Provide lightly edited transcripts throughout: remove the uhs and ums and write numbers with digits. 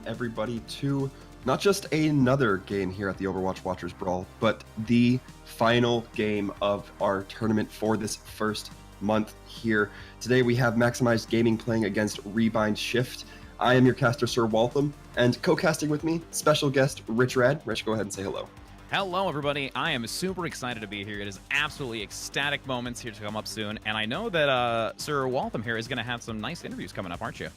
everybody to not just another game here at the Overwatch Watchers Brawl, but the final game of our tournament for this first month here. Today we have Maximized Gaming playing against Rebind Shift. I am your caster, Sir Waltham, and co-casting with me, special guest Rich Rad. Rich, go ahead and say hello. Hello, everybody. I am super excited to be here. It is absolutely ecstatic moments here to come up soon, and I know that Sir Waltham here is going to have some nice interviews coming up, aren't you?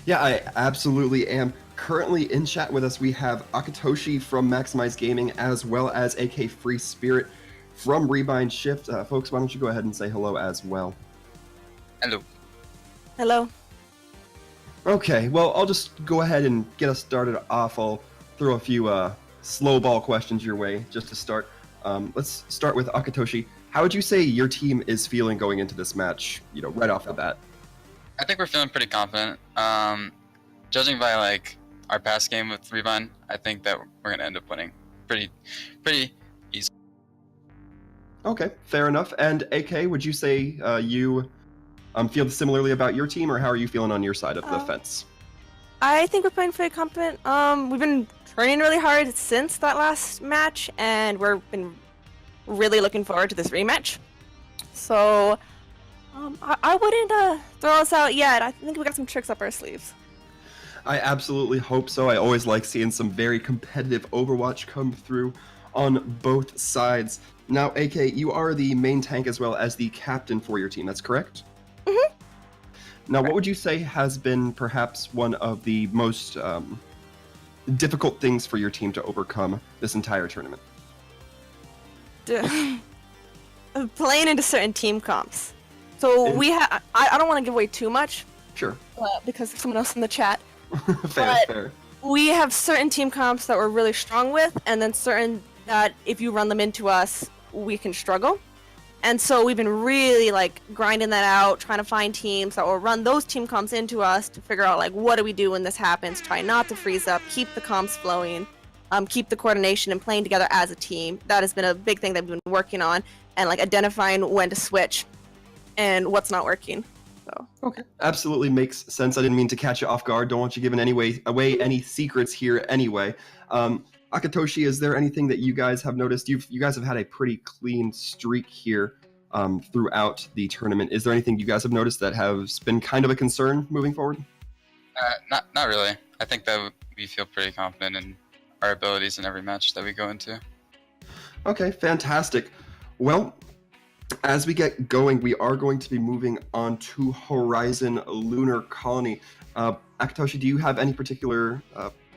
Yeah, I absolutely am. Currently in chat with us, we have Akatoshi from Maximized Gaming, as well as AK Free Spirit from Rebind Shift. Folks, why don't you go ahead and say hello as well? Hello. Hello. Okay, well, I'll just go ahead and get us started off. I'll throw a few slow ball questions your way just to start. Let's start with Akatoshi. How would you say your team is feeling going into this match, right off the bat? I think we're feeling pretty confident. Judging by like our past game with Rebind, I think that we're gonna end up winning pretty easy. Okay, fair enough. And AK, would you say you feel similarly about your team, or how are you feeling on your side of the fence? I think we're playing pretty confident. We've been training really hard since that last match, and we've been really looking forward to this rematch. So, I wouldn't throw us out yet. I think we got some tricks up our sleeves. I absolutely hope so. I always like seeing some very competitive Overwatch come through on both sides. Now, AK, you are the main tank as well as the captain for your team, that's correct? Mm-hmm. Now, what would you say has been perhaps one of the most difficult things for your team to overcome this entire tournament? Playing into certain team comps. So I don't want to give away too much. Sure. Because someone else in the chat. Fair. We have certain team comps that we're really strong with, and then certain that if you run them into us, we can struggle. And so we've been really grinding that out, trying to find teams that will run those team comps into us to figure out what do we do when this happens, try not to freeze up, keep the comps flowing, keep the coordination and playing together as a team. That has been a big thing that we've been working on, and identifying when to switch and what's not working. So. Okay, absolutely makes sense. I didn't mean to catch you off guard. Don't want you giving away any secrets here anyway. Akatoshi, is there anything that you guys have noticed? You guys have had a pretty clean streak here throughout the tournament. Is there anything you guys have noticed that has been kind of a concern moving forward? Not really. I think that we feel pretty confident in our abilities in every match that we go into. Okay, fantastic. Well, as we get going, we are going to be moving on to Horizon Lunar Colony. Akatoshi, do you have any particular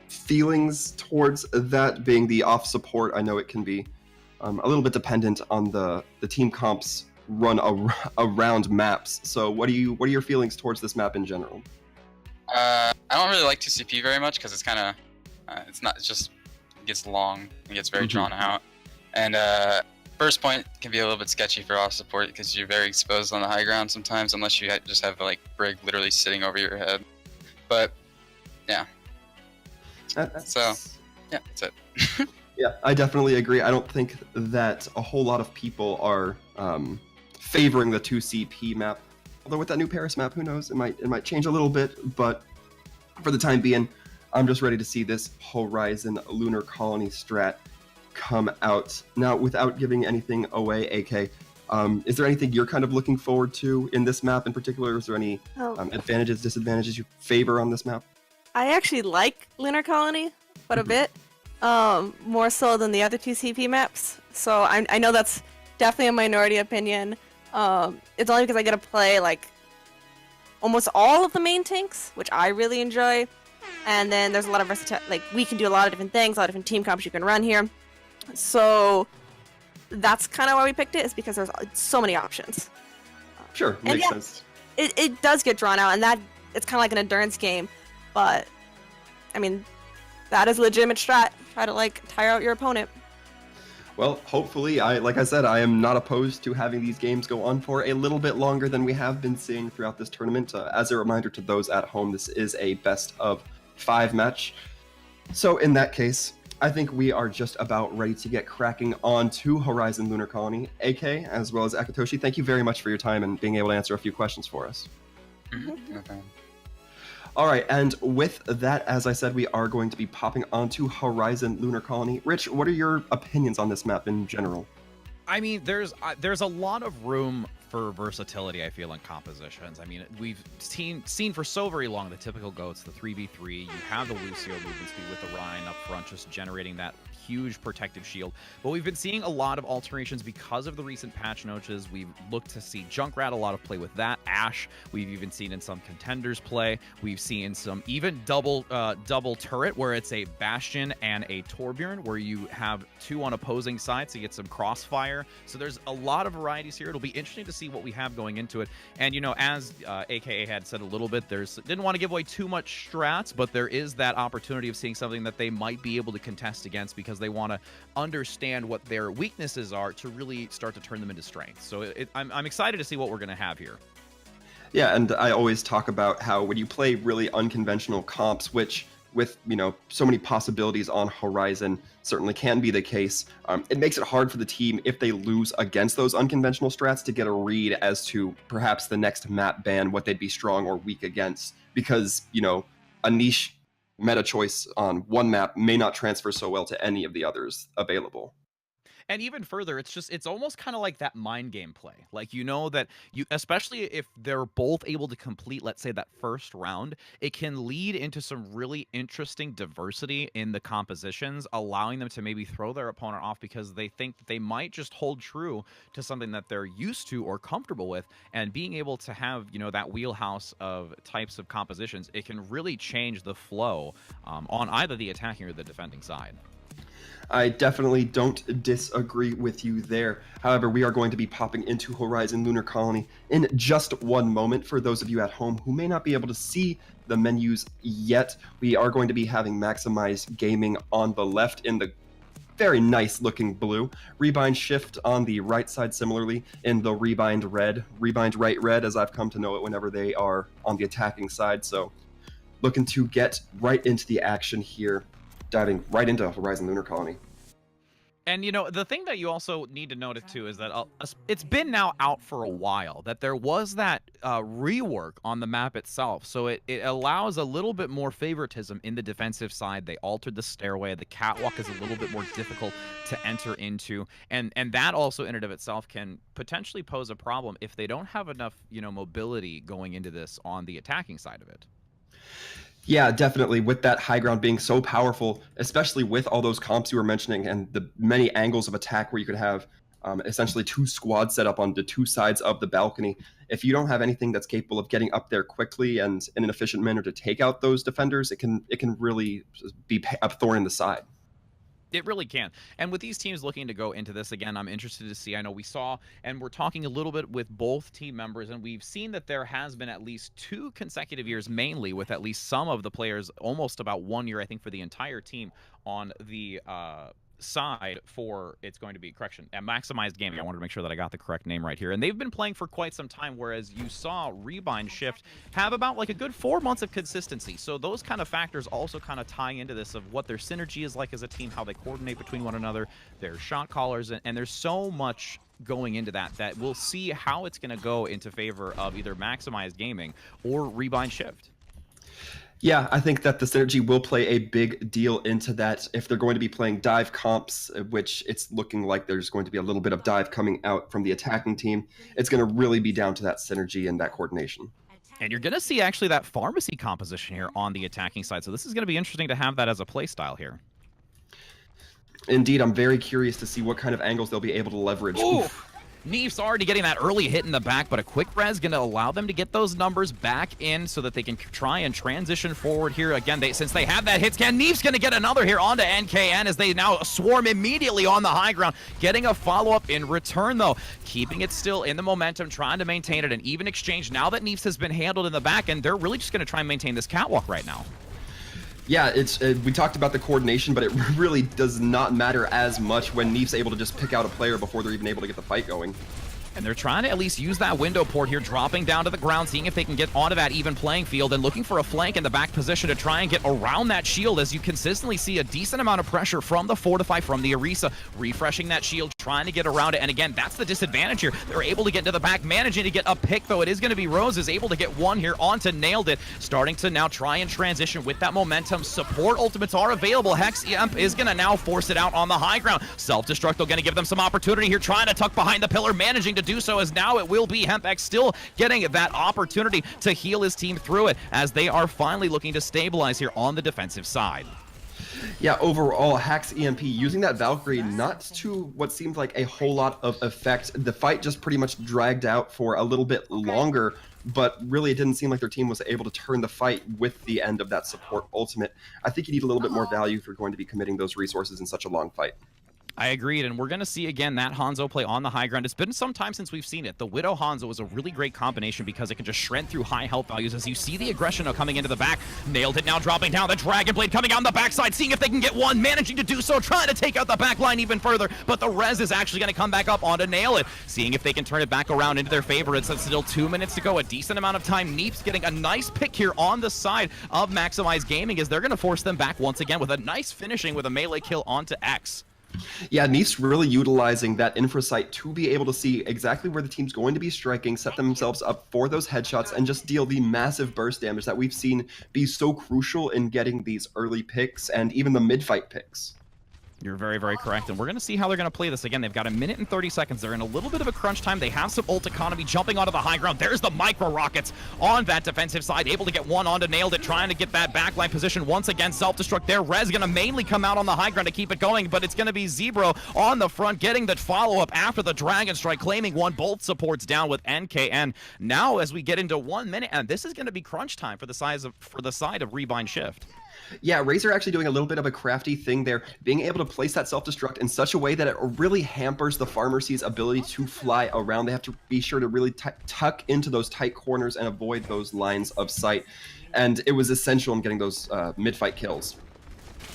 feelings towards that, being the off support? I know it can be a little bit dependent on the team comps run around maps. So what are your feelings towards this map in general? I don't really like 2CP very much because it's kind of it gets long and gets very drawn out, and first point can be a little bit sketchy for off support because you're very exposed on the high ground sometimes, unless you just have Brig literally sitting over your head. But yeah. That's it. Yeah, I definitely agree. I don't think that a whole lot of people are favoring the 2CP map. Although with that new Paris map, who knows? It might change a little bit, but for the time being, I'm just ready to see this Horizon Lunar Colony strat come out. Now, without giving anything away, AK, is there anything you're kind of looking forward to in this map in particular? Is there any advantages, disadvantages you favor on this map? I actually like Lunar Colony quite a bit, more so than the other two CP maps. So I know that's definitely a minority opinion. It's only because I get to play almost all of the main tanks, which I really enjoy. And then there's a lot of versatility. We can do a lot of different things, a lot of different team comps you can run here. So that's kind of why we picked it, is because there's so many options. Sure, makes sense. It does get drawn out, and that it's kind of like an endurance game. But, I mean, that is a legitimate strat. Try to, tire out your opponent. Well, hopefully, like I said, I am not opposed to having these games go on for a little bit longer than we have been seeing throughout this tournament. As a reminder to those at home, this is a best-of-5 match. So, in that case, I think we are just about ready to get cracking on to Horizon Lunar Colony. AK, as well as Akatoshi, thank you very much for your time and being able to answer a few questions for us. No problem. All right, and with that, as I said, we are going to be popping onto Horizon Lunar Colony. Rich, what are your opinions on this map in general? I mean, there's a lot of room for versatility, I feel, in compositions. I mean, we've seen for so very long the typical goats, the 3v3. You have the Lucio movement speed with the Ryan up front, just generating that huge protective shield. But we've been seeing a lot of alterations because of the recent patch notes. We've looked to see Junkrat a lot of play with that. Ashe, we've even seen in some contenders play. We've seen some even double turret where it's a Bastion and a Torbjorn, where you have two on opposing sides to get some crossfire. So there's a lot of varieties here. It'll be interesting to see what we have going into it. And, you know, as AKA had said a little bit, didn't want to give away too much strats, but there is that opportunity of seeing something that they might be able to contest against because they want to understand what their weaknesses are to really start to turn them into strengths. So I'm excited to see what we're going to have here. Yeah, and I always talk about how when you play really unconventional comps, which with, you know, so many possibilities on Horizon certainly can be the case, it makes it hard for the team if they lose against those unconventional strats to get a read as to perhaps the next map ban, what they'd be strong or weak against, because, you know, a niche meta choice on one map may not transfer so well to any of the others available. And even further, it's almost kind of like that mind game play. Like, you know, that especially if they're both able to complete, let's say, that first round, it can lead into some really interesting diversity in the compositions, allowing them to maybe throw their opponent off because they think that they might just hold true to something that they're used to or comfortable with. And being able to have, you know, that wheelhouse of types of compositions, it can really change the flow on either the attacking or the defending side. I definitely don't disagree with you there. However, we are going to be popping into Horizon Lunar Colony in just one moment. For those of you at home who may not be able to see the menus yet, we are going to be having Maximize Gaming on the left in the very nice looking blue. Rebind Shift on the right side, similarly in the Rebind red. Rebind right red, as I've come to know it whenever they are on the attacking side. So looking to get right into the action here, diving right into Horizon Lunar Colony. And, you know, the thing that you also need to note too is that it's been now out for a while, that there was that rework on the map itself. So it allows a little bit more favoritism in the defensive side. They altered the stairway. The catwalk is a little bit more difficult to enter into. And that also in and of itself can potentially pose a problem if they don't have enough, you know, mobility going into this on the attacking side of it. Yeah, definitely. With that high ground being so powerful, especially with all those comps you were mentioning and the many angles of attack where you could have essentially two squads set up on the two sides of the balcony. If you don't have anything that's capable of getting up there quickly and in an efficient manner to take out those defenders, it can really be a thorn in the side. It really can. And with these teams looking to go into this, again, I'm interested to see. I know we saw, and we're talking a little bit with both team members, and we've seen that there has been at least 2 consecutive years, mainly with at least some of the players, almost about 1 year, I think, for the entire team on the side for it's going to be Maximized Gaming. I wanted to make sure that I got the correct name right here. And they've been playing for quite some time, whereas you saw Rebind Shift have about like a good 4 months of consistency. So those kind of factors also kind of tie into this of what their synergy is like as a team, how they coordinate between one another, their shot callers, and there's so much going into that we'll see how it's going to go into favor of either Maximized Gaming or Rebind Shift. Yeah, I think that the synergy will play a big deal into that. If they're going to be playing dive comps, which it's looking like there's going to be a little bit of dive coming out from the attacking team, it's going to really be down to that synergy and that coordination. And you're going to see actually that pharmacy composition here on the attacking side. So this is going to be interesting to have that as a play style here. Indeed, I'm very curious to see what kind of angles they'll be able to leverage. Neef's already getting that early hit in the back, but a quick res going to allow them to get those numbers back in so that they can try and transition forward here. Again, since they have that hit scan, Neef's going to get another here onto NKN as they now swarm immediately on the high ground, getting a follow-up in return, though. Keeping it still in the momentum, trying to maintain it, an even exchange. Now that Neef's has been handled in the back, and they're really just going to try and maintain this catwalk right now. Yeah, we talked about the coordination, but it really does not matter as much when Neef's able to just pick out a player before they're even able to get the fight going. And they're trying to at least use that window port here, dropping down to the ground, seeing if they can get onto that even playing field, and looking for a flank in the back position to try and get around that shield, as you consistently see a decent amount of pressure from the Fortify, from the Orisa, refreshing that shield, trying to get around it. And again, that's the disadvantage here. They're able to get into the back, managing to get a pick, though. It is going to be Rose is able to get one here onto Nailed It, starting to now try and transition with that momentum. Support ultimates are available. Hex Imp is going to now force it out on the high ground. Self-destruct will going to give them some opportunity here, trying to tuck behind the pillar, managing to do so, as now it will be HempX still getting that opportunity to heal his team through it, as they are finally looking to stabilize here on the defensive side. Yeah, overall, Hax EMP using that Valkyrie not to what seemed like a whole lot of effect. The fight just pretty much dragged out for a little bit longer, but really it didn't seem like their team was able to turn the fight with the end of that support ultimate. I think you need a little bit more value if you're going to be committing those resources in such a long fight. I agreed, and we're going to see again that Hanzo play on the high ground. It's been some time since we've seen it. The Widow Hanzo is a really great combination because it can just shred through high health values, as you see the aggression coming into the back. Nailed It now dropping down. The Dragon Blade coming out on the backside, seeing if they can get one, managing to do so, trying to take out the back line even further, but the res is actually going to come back up onto Nail It, seeing if they can turn it back around into their favor. It's still 2 minutes to go, a decent amount of time. Neep's getting a nice pick here on the side of Maximize Gaming, as they're going to force them back once again with a nice finishing with a melee kill onto X. Yeah, Neef's really utilizing that infra sight to be able to see exactly where the team's going to be striking, set themselves up for those headshots, and just deal the massive burst damage that we've seen be so crucial in getting these early picks and even the mid-fight picks. You're very, very correct, and we're going to see how they're going to play this. Again, they've got 1 minute and 30 seconds. They're in a little bit of a crunch time. They have some ult economy jumping onto the high ground. There's the micro rockets on that defensive side, able to get one onto Nailed It, trying to get that backline position. Once again, self-destruct there. Rez going to mainly come out on the high ground to keep it going, but it's going to be Zebro on the front, getting the follow-up after the Dragon Strike, claiming one. Both supports down with NKN. Now, as we get into 1 minute, and this is going to be crunch time for the side of Rebind Shift. Yeah, Razor actually doing a little bit of a crafty thing there, being able to place that self-destruct in such a way that it really hampers the Pharmacy's ability to fly around. They have to be sure to really tuck into those tight corners and avoid those lines of sight. And it was essential in getting those mid-fight kills.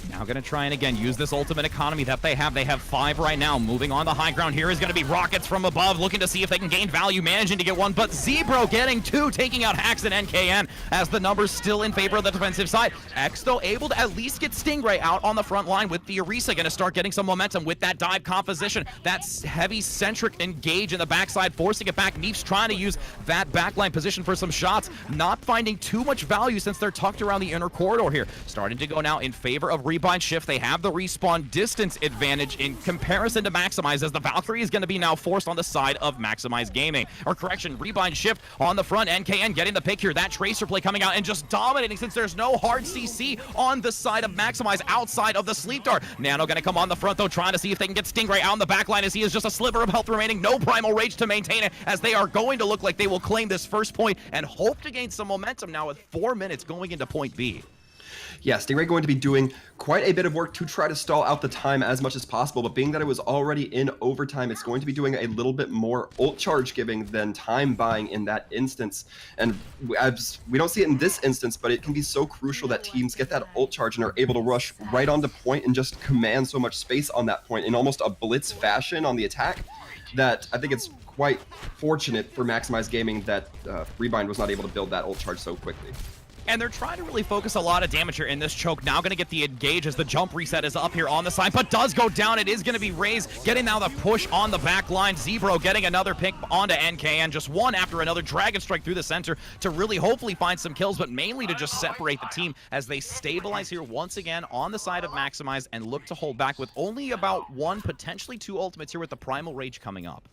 Now going to try and again use this ultimate economy that they have. They have 5 right now. Moving on the high ground here is going to be Rockets from above, looking to see if they can gain value, managing to get one, but Zebro getting 2, taking out Hax and NKN, as the numbers still in favor of the defensive side. X, though, able to at least get Stingray out on the front line, with the Orisa going to start getting some momentum with that dive composition. That's heavy centric engage in the backside, forcing it back. Neef's trying to use that backline position for some shots, not finding too much value since they're tucked around the inner corridor here. Starting to go now in favor of Rebind Shift. They have the respawn distance advantage in comparison to Maximize, as the Valkyrie is going to be now forced on the side of Maximize Gaming. Or correction, Rebind Shift on the front. NKN getting the pick here. That Tracer play coming out and just dominating, since there's no hard CC on the side of Maximize outside of the Sleep Dart. Nano going to come on the front, though, trying to see if they can get Stingray out on the back line, as he is just a sliver of health remaining. No Primal Rage to maintain it, as they are going to look like they will claim this first point and hope to gain some momentum now with 4 minutes going into point B. Yeah, Stingray going to be doing quite a bit of work to try to stall out the time as much as possible, but being that it was already in overtime, it's going to be doing a little bit more ult charge giving than time buying in that instance. And we don't see it in this instance, but it can be so crucial that teams get that ult charge and are able to rush right onto point and just command so much space on that point in almost a blitz fashion on the attack, that I think it's quite fortunate for Maximize Gaming that Rebind was not able to build that ult charge so quickly. And they're trying to really focus a lot of damage here in this choke. Now going to get the engage as the jump reset is up here on the side, but does go down. It is going to be Raze getting now the push on the back line. Zebro getting another pick onto NKN. Just one after another. Dragon Strike through the center to really hopefully find some kills, but mainly to just separate the team as they stabilize here once again on the side of Maximize and look to hold back with only about 1, potentially 2 ultimates here with the Primal Rage coming up.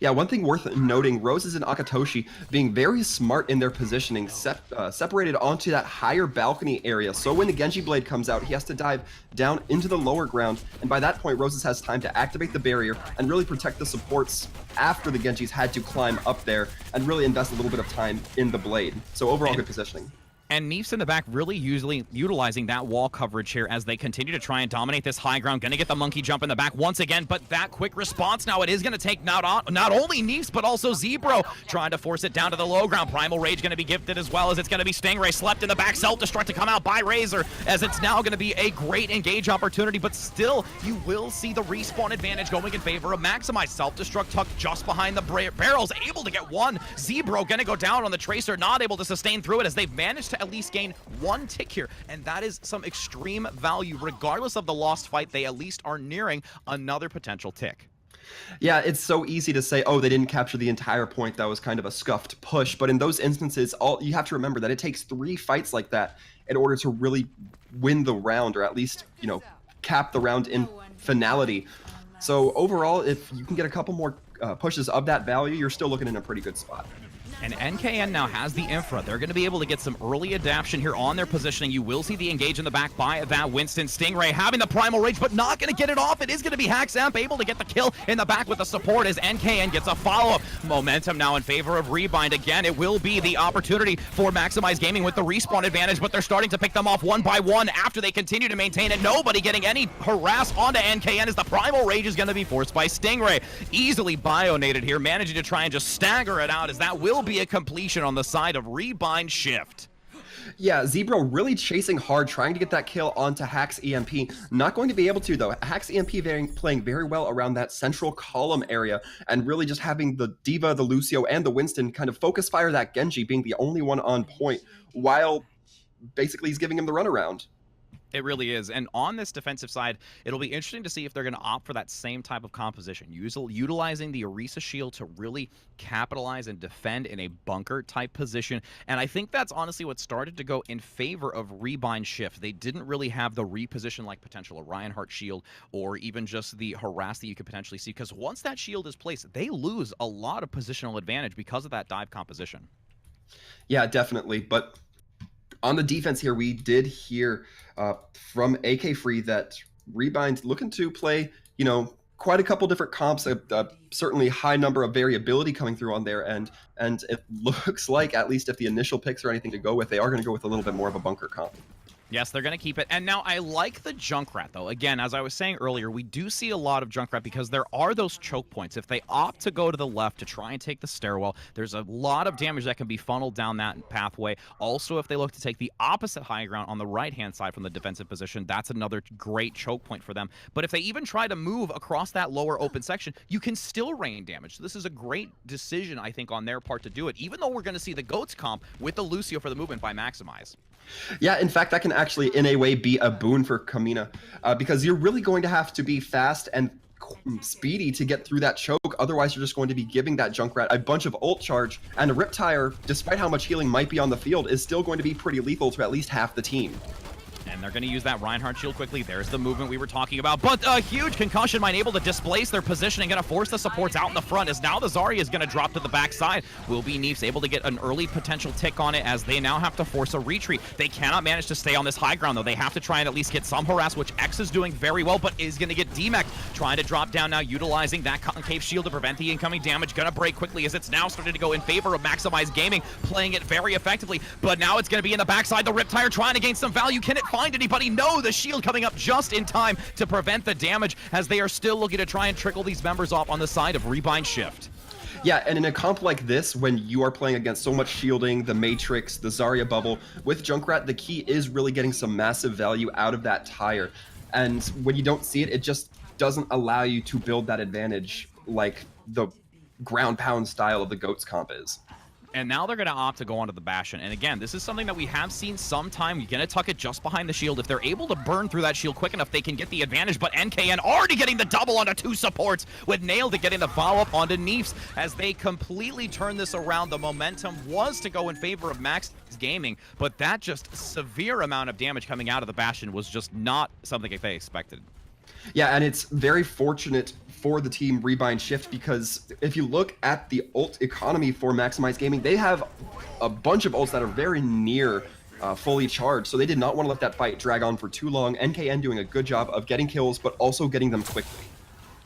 Yeah, one thing worth noting, Roses and Akatoshi being very smart in their positioning, separated onto that higher balcony area. So when the Genji Blade comes out, he has to dive down into the lower ground. And by that point, Roses has time to activate the barrier and really protect the supports after the Genjis had to climb up there and really invest a little bit of time in the Blade. So overall, good positioning. And Neefs in the back really usually utilizing that wall coverage here as they continue to try and dominate this high ground. Going to get the monkey jump in the back once again, but that quick response now, it is going to take not only Neefs, but also Zebro trying to force it down to the low ground. Primal Rage going to be gifted as well, as it's going to be Stingray slept in the back. Self-destruct to come out by Razor, as it's now going to be a great engage opportunity, but still, you will see the respawn advantage going in favor of Maximize. Self-destruct tucked just behind the barrels, able to get one. Zebro going to go down on the Tracer, not able to sustain through it, as they've managed to at least gain one tick here, and that is some extreme value. Regardless of the lost fight, they at least are nearing another potential tick. Yeah, it's so easy to say, oh, they didn't capture the entire point. That was kind of a scuffed push. But in those instances, you have to remember that it takes 3 fights like that in order to really win the round, or at least, you know, cap the round in finality. So overall, if you can get a couple more pushes of that value, you're still looking in a pretty good spot. And NKN now has the infra. They're going to be able to get some early adaption here on their positioning. You will see the engage in the back by that Winston. Stingray having the Primal Rage, but not going to get it off. It is going to be Haxamp able to get the kill in the back with the support, as NKN gets a follow-up. Momentum now in favor of Rebind. Again, it will be the opportunity for Maximize Gaming with the respawn advantage, but they're starting to pick them off one by one after they continue to maintain it. Nobody getting any harass onto NKN, as the Primal Rage is going to be forced by Stingray. Easily bionated here, managing to try and just stagger it out, as that will be a completion on the side of Rebind Shift. Yeah, Zebro really chasing hard, trying to get that kill onto Hax EMP. Not going to be able to, though. Hax EMP playing very well around that central column area, and really just having the D.Va, the Lucio, and the Winston kind of focus fire that Genji, being the only one on point, while basically he's giving him the runaround. It really is. And on this defensive side, it'll be interesting to see if they're going to opt for that same type of composition, utilizing the Orisa shield to really capitalize and defend in a bunker type position. And I think that's honestly what started to go in favor of Rebind Shift. They didn't really have the reposition like potential Orion Heart shield, or even just the harass that you could potentially see, because once that shield is placed, they lose a lot of positional advantage because of that dive composition. Yeah, definitely. But on the defense here, we did hear from AK Free that Rebind looking to play, you know, quite a couple different comps, certainly high number of variability coming through on their end, and it looks like, at least if the initial picks are anything to go with, they are going to go with a little bit more of a bunker comp. Yes, they're going to keep it. And now I like the Junkrat, though. Again, as I was saying earlier, we do see a lot of Junkrat because there are those choke points. If they opt to go to the left to try and take the stairwell, there's a lot of damage that can be funneled down that pathway. Also, if they look to take the opposite high ground on the right-hand side from the defensive position, that's another great choke point for them. But if they even try to move across that lower open section, you can still rain damage. So this is a great decision, I think, on their part to do it, even though we're going to see the Goats comp with the Lucio for the movement by Maximize. Yeah, in fact, that can actually, in a way, be a boon for Kamina, because you're really going to have to be fast and speedy to get through that choke. Otherwise, you're just going to be giving that Junkrat a bunch of ult charge, and a Riptire, despite how much healing might be on the field, is still going to be pretty lethal to at least half the team. And they're going to use that Reinhardt shield quickly. There's the movement we were talking about. But a huge concussion might able to displace their positioning, going to force the supports out in the front, as now the Zarya is going to drop to the backside. Will be Neefs able to get an early potential tick on it, as they now have to force a retreat. They cannot manage to stay on this high ground, though. They have to try and at least get some harass, which X is doing very well, but is going to get DMEC trying to drop down now, utilizing that concave shield to prevent the incoming damage. Going to break quickly, as it's now starting to go in favor of Maximize Gaming, playing it very effectively. But now it's going to be in the backside. The Riptire trying to gain some value. Can it find anybody? No, the shield coming up just in time to prevent the damage, as they are still looking to try and trickle these members off on the side of Rebind Shift. Yeah, and in a comp like this, when you are playing against so much shielding, the Matrix, the Zarya bubble, with Junkrat, the key is really getting some massive value out of that tire. And when you don't see it, it just doesn't allow you to build that advantage like the ground pound style of the Goats comp is. And now they're going to opt to go onto the Bastion. And again, this is something that we have seen sometime. You're going to tuck it just behind the shield. If they're able to burn through that shield quick enough, they can get the advantage. But NKN already getting the double onto 2 supports, with Nailed it getting the follow-up onto Neefs, as they completely turn this around. The momentum was to go in favor of Max Gaming, but that just severe amount of damage coming out of the Bastion was just not something that they expected. Yeah, and it's very fortunate for the team Rebind Shift, because if you look at the ult economy for Maximize Gaming, they have a bunch of ults that are very near fully charged, so they did not want to let that fight drag on for too long. NKN doing a good job of getting kills, but also getting them quickly.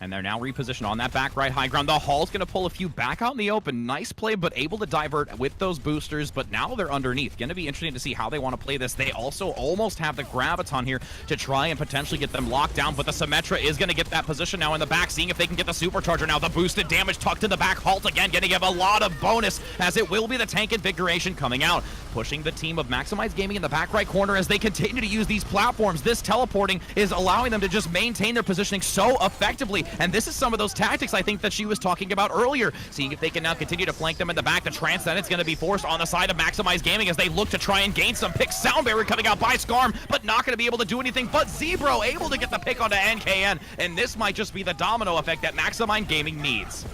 And they're now repositioned on that back right high ground. The Hall's going to pull a few back out in the open. Nice play, but able to divert with those boosters. But now they're underneath. Going to be interesting to see how they want to play this. They also almost have the Graviton here to try and potentially get them locked down. But the Symmetra is going to get that position now in the back, seeing if they can get the Supercharger now. The boosted damage tucked in the back. Halt again, going to give a lot of bonus, as it will be the tank invigoration coming out. Pushing the team of Maximize Gaming in the back right corner as they continue to use these platforms. This teleporting is allowing them to just maintain their positioning so effectively. And this is some of those tactics I think that she was talking about earlier. Seeing if they can now continue to flank them in the back. The Transcendent's going to be forced on the side of Maximize Gaming as they look to try and gain some picks. Sound Barrier coming out by Skarm, but not going to be able to do anything. But Zebro able to get the pick onto NKN. And this might just be the domino effect that Maximize Gaming needs.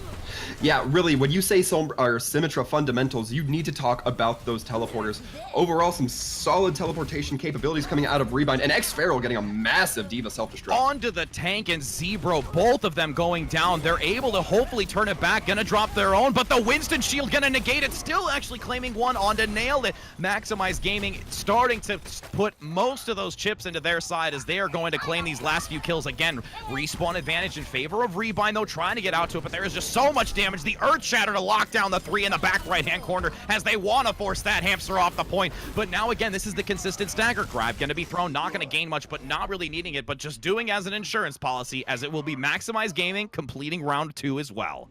Yeah, really, when you say Symmetra fundamentals, you need to talk about those teleporters. Overall, some solid teleportation capabilities coming out of Rebind, and X-Feral getting a massive Diva self-destruct. Onto the tank and Zebro, both of them going down. They're able to hopefully turn it back, gonna drop their own, but the Winston shield gonna negate it, still actually claiming one on to nail it. Maximize Gaming starting to put most of those chips into their side as they are going to claim these last few kills. Again, respawn advantage in favor of Rebind, though, trying to get out to it, but there is just so much damage. The Earth Shatter to lock down the 3 in the back right-hand corner as they want to force that hamster off the point. But now, again, this is the consistent stagger grab. Going to be thrown, not going to gain much, but not really needing it, but just doing as an insurance policy, as it will be Maximize Gaming completing round 2 as well.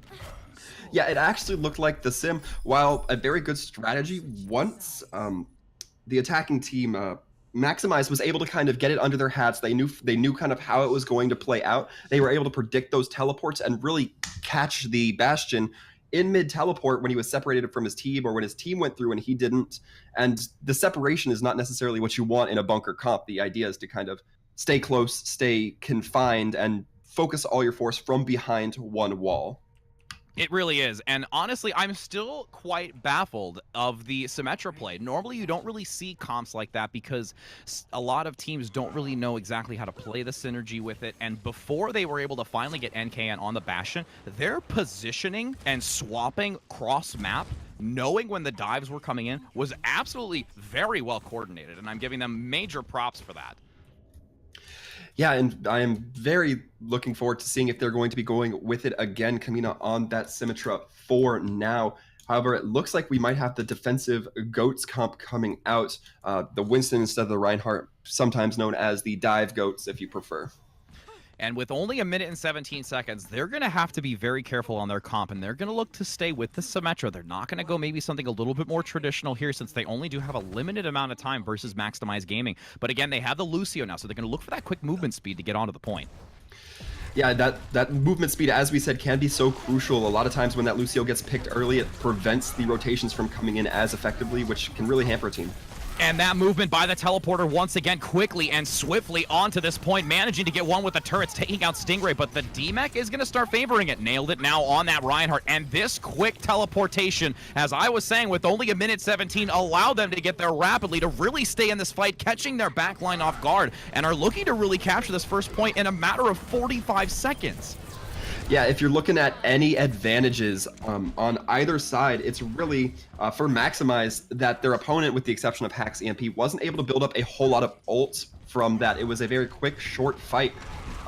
Yeah, it actually looked like the Sim, while a very good strategy, once the attacking team Maximize was able to kind of get it under their hats. They knew kind of how it was going to play out. They were able to predict those teleports and really catch the Bastion in mid-teleport when he was separated from his team, or when his team went through and he didn't. And the separation is not necessarily what you want in a bunker comp. The idea is to kind of stay close, stay confined, and focus all your force from behind one wall. It really is, and honestly, I'm still quite baffled of the Symmetra play. Normally, you don't really see comps like that because a lot of teams don't really know exactly how to play the synergy with it, and before they were able to finally get NKN on the Bastion, their positioning and swapping cross-map, knowing when the dives were coming in, was absolutely very well coordinated, and I'm giving them major props for that. Yeah, and I am very looking forward to seeing if they're going to be going with it again, Kamina, on that Symmetra for now. However, it looks like we might have the defensive Goats comp coming out. The Winston instead of the Reinhardt, sometimes known as the Dive Goats, if you prefer. And with only 1 minute and 17 seconds, they're going to have to be very careful on their comp, and they're going to look to stay with the Symmetra. They're not going to go maybe something a little bit more traditional here, since they only do have a limited amount of time versus Maximize Gaming. But again, they have the Lucio now, so they're going to look for that quick movement speed to get onto the point. Yeah, that movement speed, as we said, can be so crucial. A lot of times when that Lucio gets picked early, it prevents the rotations from coming in as effectively, which can really hamper a team. And that movement by the teleporter once again quickly and swiftly onto this point, managing to get one with the turrets, taking out Stingray, but the DMEC is going to start favoring it. Nailed it now on that Reinhardt, and this quick teleportation, as I was saying, with only 1 minute 17, allowed them to get there rapidly to really stay in this fight, catching their backline off guard, and are looking to really capture this first point in a matter of 45 seconds. Yeah, if you're looking at any advantages on either side, it's really for Maximize that their opponent, with the exception of Hack's EMP, wasn't able to build up a whole lot of ults from that. It was a very quick, short fight.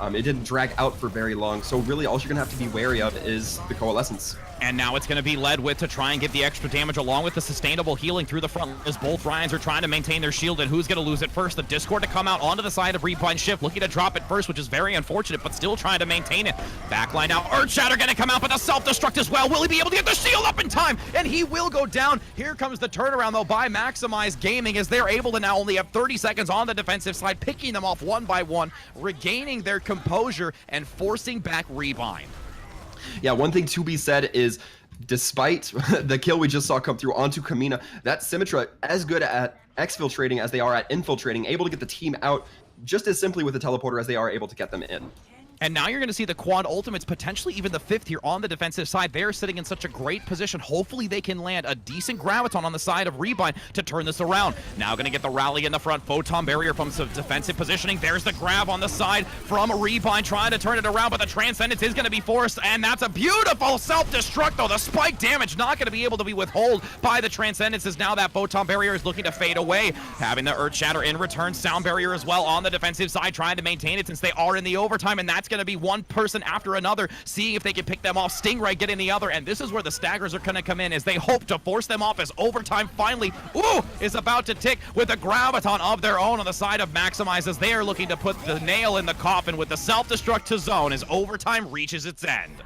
It didn't drag out for very long, so really all you're going to have to be wary of is the Coalescence. And now it's going to be led with to try and get the extra damage along with the sustainable healing through the front as both Ryans are trying to maintain their shield. And who's going to lose it first? The Discord to come out onto the side of Rebind Shift, looking to drop it first, which is very unfortunate, but still trying to maintain it. Backline now, Earthshatter going to come out, but the self-destruct as well. Will he be able to get the shield up in time? And he will go down. Here comes the turnaround, though, by Maximize Gaming, as they're able to now only have 30 seconds on the defensive side, picking them off one by one, regaining their composure and forcing back Rebind. Yeah, one thing to be said is, despite the kill we just saw come through onto Kamina, that Symmetra as good at exfiltrating as they are at infiltrating, able to get the team out just as simply with the teleporter as they are able to get them in. And now you're going to see the quad ultimates, potentially even the 5th here on the defensive side. They're sitting in such a great position. Hopefully they can land a decent Graviton on the side of Rebind to turn this around. Now going to get the rally in the front. Photon Barrier from some defensive positioning. There's the grab on the side from Rebind, trying to turn it around, but the Transcendence is going to be forced, and that's a beautiful self-destruct, though. The spike damage not going to be able to be withheld by the Transcendence, as now that Photon Barrier is looking to fade away. Having the Earth Shatter in return. Sound Barrier as well on the defensive side, trying to maintain it since they are in the overtime, and that's going to be one person after another, seeing if they can pick them off. Stingray getting the other, and this is where the staggers are going to come in as they hope to force them off as overtime finally, is about to tick with a graviton of their own on the side of Maximize as they are looking to put the nail in the coffin with the self-destruct to zone as overtime reaches its end.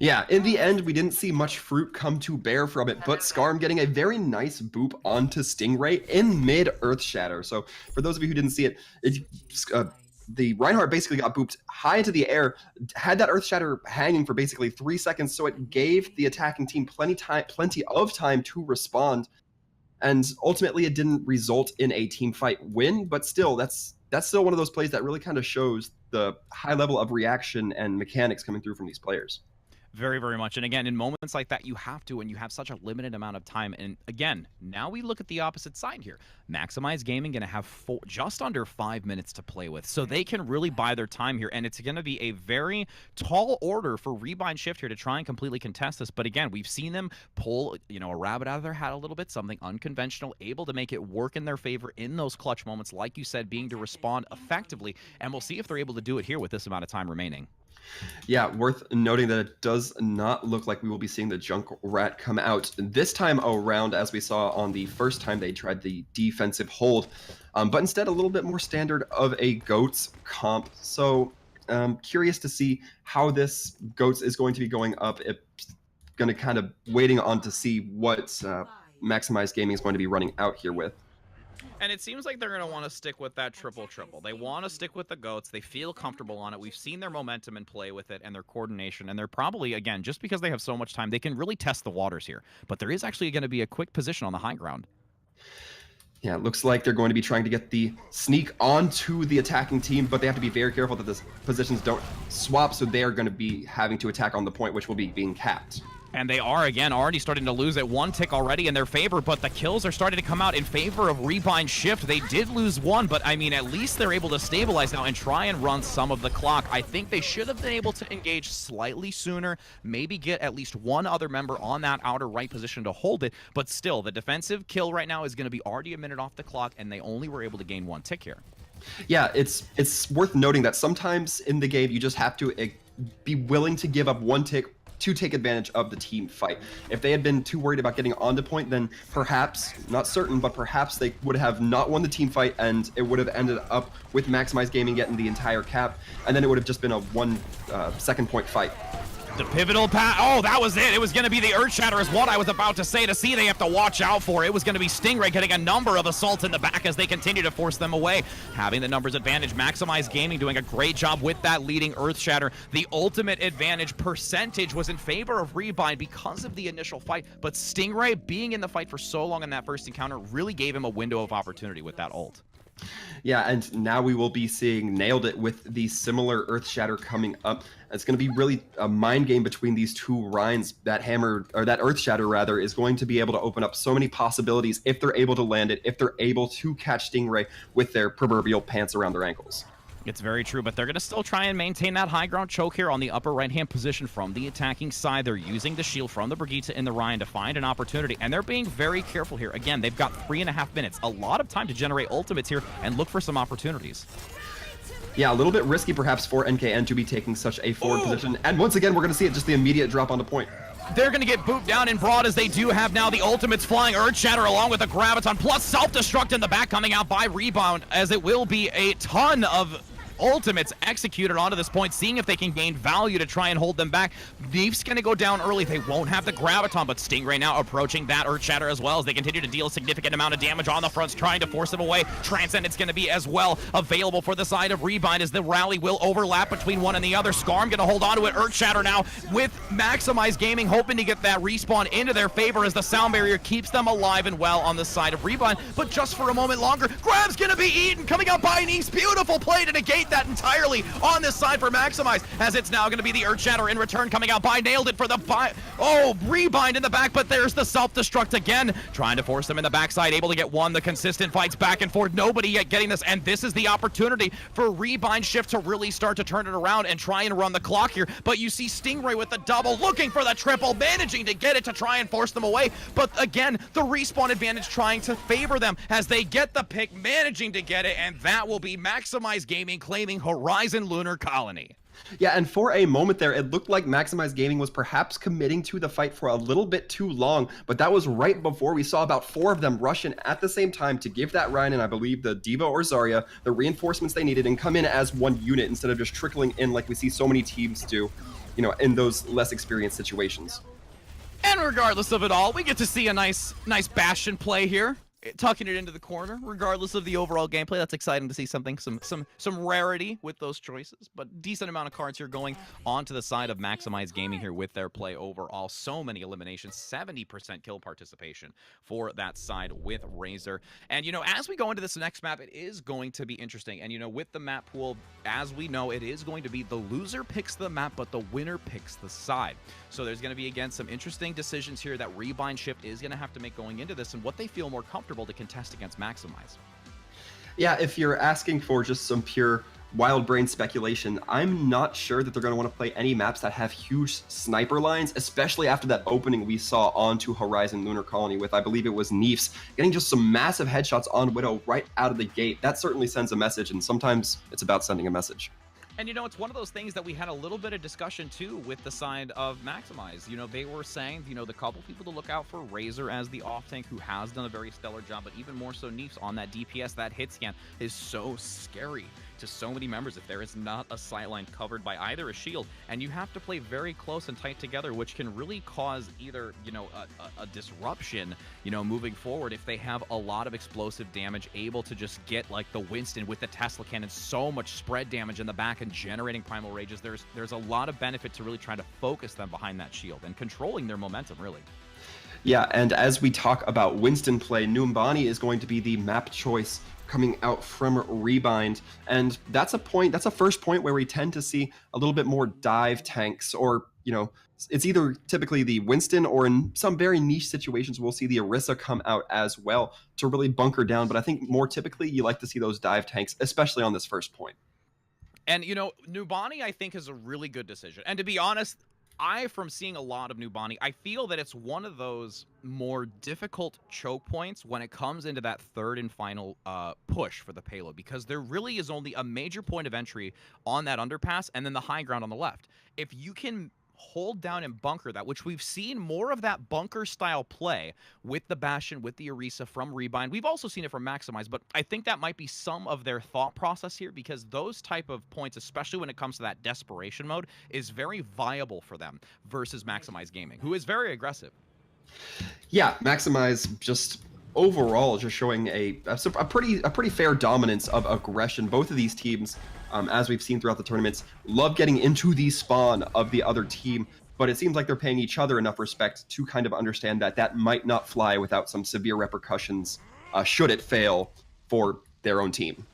Yeah, in the end, we didn't see much fruit come to bear from it, but Skarm getting a very nice boop onto Stingray in mid-Earth Shatter. So for those of you who didn't see it, the Reinhardt basically got booped high into the air, had that Earth Shatter hanging for basically 3 seconds, so it gave the attacking team plenty of time to respond. And ultimately, it didn't result in a team fight win, but still, that's still one of those plays that really kind of shows the high level of reaction and mechanics coming through from these players. Very, very much. And again, in moments like that, you have to, and you have such a limited amount of time. And again, now we look at the opposite side here. Maximize Gaming going to have just under 5 minutes to play with, so they can really buy their time here. And it's going to be a very tall order for Rebind Shift here to try and completely contest this. But again, we've seen them pull, a rabbit out of their hat a little bit, something unconventional, able to make it work in their favor in those clutch moments, like you said, being to respond effectively. And we'll see if they're able to do it here with this amount of time remaining. Yeah, worth noting that it does not look like we will be seeing the Junkrat come out this time around, as we saw on the first time they tried the defensive hold, but instead a little bit more standard of a GOATS comp. So curious to see how this GOATS is going to be going up. It's going to kind of waiting on to see what Maximize Gaming is going to be running out here with. And it seems like they're going to want to stick with that triple-triple. They want to stick with the GOATs. They feel comfortable on it. We've seen their momentum and play with it and their coordination. And they're probably, again, just because they have so much time, they can really test the waters here. But there is actually going to be a quick position on the high ground. Yeah, it looks like they're going to be trying to get the sneak onto the attacking team, but they have to be very careful that the positions don't swap, so they are going to be having to attack on the point, which will be being capped. And they are, again, already starting to lose it. One tick already in their favor, but the kills are starting to come out in favor of Rebind Shift. They did lose one, but, I mean, at least they're able to stabilize now and try and run some of the clock. I think they should have been able to engage slightly sooner, maybe get at least one other member on that outer right position to hold it, but still, the defensive kill right now is going to be already a minute off the clock, and they only were able to gain one tick here. Yeah, it's worth noting that sometimes in the game, you just have to be willing to give up one tick to take advantage of the team fight. If they had been too worried about getting onto point, then perhaps, not certain, but perhaps they would have not won the team fight, and it would have ended up with Maximize Gaming getting the entire cap, and then it would have just been a 1 second point fight. The pivotal pass. Oh, that was it. It was going to be the Earth Shatter is what I was about to say. To see they have to watch out for. It was going to be Stingray getting a number of assaults in the back as they continue to force them away. Having the numbers advantage. Maximize Gaming doing a great job with that leading Earth Shatter. The ultimate advantage percentage was in favor of Rebind because of the initial fight, but Stingray being in the fight for so long in that first encounter really gave him a window of opportunity with that ult. Yeah, and now we will be seeing Nailed It with the similar Earth Shatter coming up. It's going to be really a mind game between these two Ryans. That hammer, or that Earth Shatter rather, is going to be able to open up so many possibilities if they're able to land it, if they're able to catch Stingray with their proverbial pants around their ankles. It's very true, but they're going to still try and maintain that high ground choke here on the upper right-hand position from the attacking side. They're using the shield from the Brigitte in the Ryan to find an opportunity, and they're being very careful here. Again, they've got 3.5 minutes, a lot of time to generate ultimates here and look for some opportunities. Yeah, a little bit risky perhaps for NKN to be taking such a forward position, and once again, we're going to see it just the immediate drop onto point. They're going to get booped down in broad as they do have now the ultimates flying Earth Shatter along with the Graviton, plus self-destruct in the back coming out by Rebound, as it will be a ton of ultimates executed onto this point, seeing if they can gain value to try and hold them back. Neef's going to go down early. They won't have the Graviton, but Stingray now approaching that Earth Shatter as well as they continue to deal a significant amount of damage on the fronts, trying to force them away. Transcendent's going to be as well available for the side of Rebind as the rally will overlap between one and the other. Skarm going to hold on to it. Earth Shatter now with Maximize Gaming hoping to get that respawn into their favor as the sound barrier keeps them alive and well on the side of Rebind, but just for a moment longer. Grab's going to be eaten, coming up by Neef's. Beautiful play to negate that entirely on this side for Maximize, as it's now going to be the Earth Shatter in return coming out by Nailed It for the Rebind in the back, but there's the self-destruct again, trying to force them in the backside, able to get one. The consistent fights back and forth, nobody yet getting this, and this is the opportunity for Rebind Shift to really start to turn it around and try and run the clock here, but you see Stingray with the double, looking for the triple, managing to get it to try and force them away, but again, the respawn advantage trying to favor them as they get the pick, managing to get it, and that will be Maximize Gaming claiming Horizon Lunar Colony. Yeah, and for a moment there, it looked like Maximize Gaming was perhaps committing to the fight for a little bit too long, but that was right before we saw about 4 of them rush in at the same time to give that Ryan and I believe the Diva or Zarya the reinforcements they needed and come in as one unit instead of just trickling in like we see so many teams do, you know, in those less experienced situations. And regardless of it all, we get to see a nice Bastion play here, tucking it into the corner. Regardless of the overall gameplay, that's exciting to see something, some rarity with those choices. But decent amount of cards here going onto the side of Maximize Gaming here with their play overall. So many eliminations, 70% kill participation for that side with Razor. And, you know, as we go into this next map, it is going to be interesting. And, you know, with the map pool, as we know, it is going to be the loser picks the map, but the winner picks the side. So there's going to be, again, some interesting decisions here that Rebind Shift is going to have to make going into this and what they feel more comfortable to contest against Maximize. Yeah, if you're asking for just some pure wild brain speculation, I'm not sure that they're going to want to play any maps that have huge sniper lines, especially after that opening we saw onto Horizon Lunar Colony with, I believe it was Neefs, getting just some massive headshots on Widow right out of the gate. That certainly sends a message, and sometimes it's about sending a message. And, you know, it's one of those things that we had a little bit of discussion, too, with the side of Maximize. You know, they were saying, you know, the couple people to look out for, Razor as the off-tank, who has done a very stellar job, but even more so Neefs on that DPS. That hit scan is so scary to so many members if there is not a sightline covered by either a shield. And you have to play very close and tight together, which can really cause either, you know, a disruption, you know, moving forward if they have a lot of explosive damage, able to just get, like, the Winston with the Tesla cannon, so much spread damage in the back and generating Primal Rages. There's a lot of benefit to really trying to focus them behind that shield and controlling their momentum, really. Yeah, and as we talk about Winston play, Numbani is going to be the map choice coming out from Rebind, and that's a first point where we tend to see a little bit more dive tanks, or, you know, it's either typically the Winston or in some very niche situations we'll see the Orisa come out as well to really bunker down, but I think more typically you like to see those dive tanks, especially on this first point. And, you know, Numbani, I think, is a really good decision. And to be honest, from seeing a lot of Numbani, I feel that it's one of those more difficult choke points when it comes into that third and final push for the payload, because there really is only a major point of entry on that underpass and then the high ground on the left. If you can hold down and bunker that, which we've seen more of that bunker style play with the Bastion, with the Orisa from Rebind. We've also seen it from Maximize, but I think that might be some of their thought process here, because those type of points, especially when it comes to that desperation mode, is very viable for them versus Maximize Gaming, who is very aggressive. Yeah, Maximize just overall just showing a pretty fair dominance of aggression. Both of these teams, as we've seen throughout the tournaments, love getting into the spawn of the other team, but it seems like they're paying each other enough respect to kind of understand that that might not fly without some severe repercussions should it fail for their own team.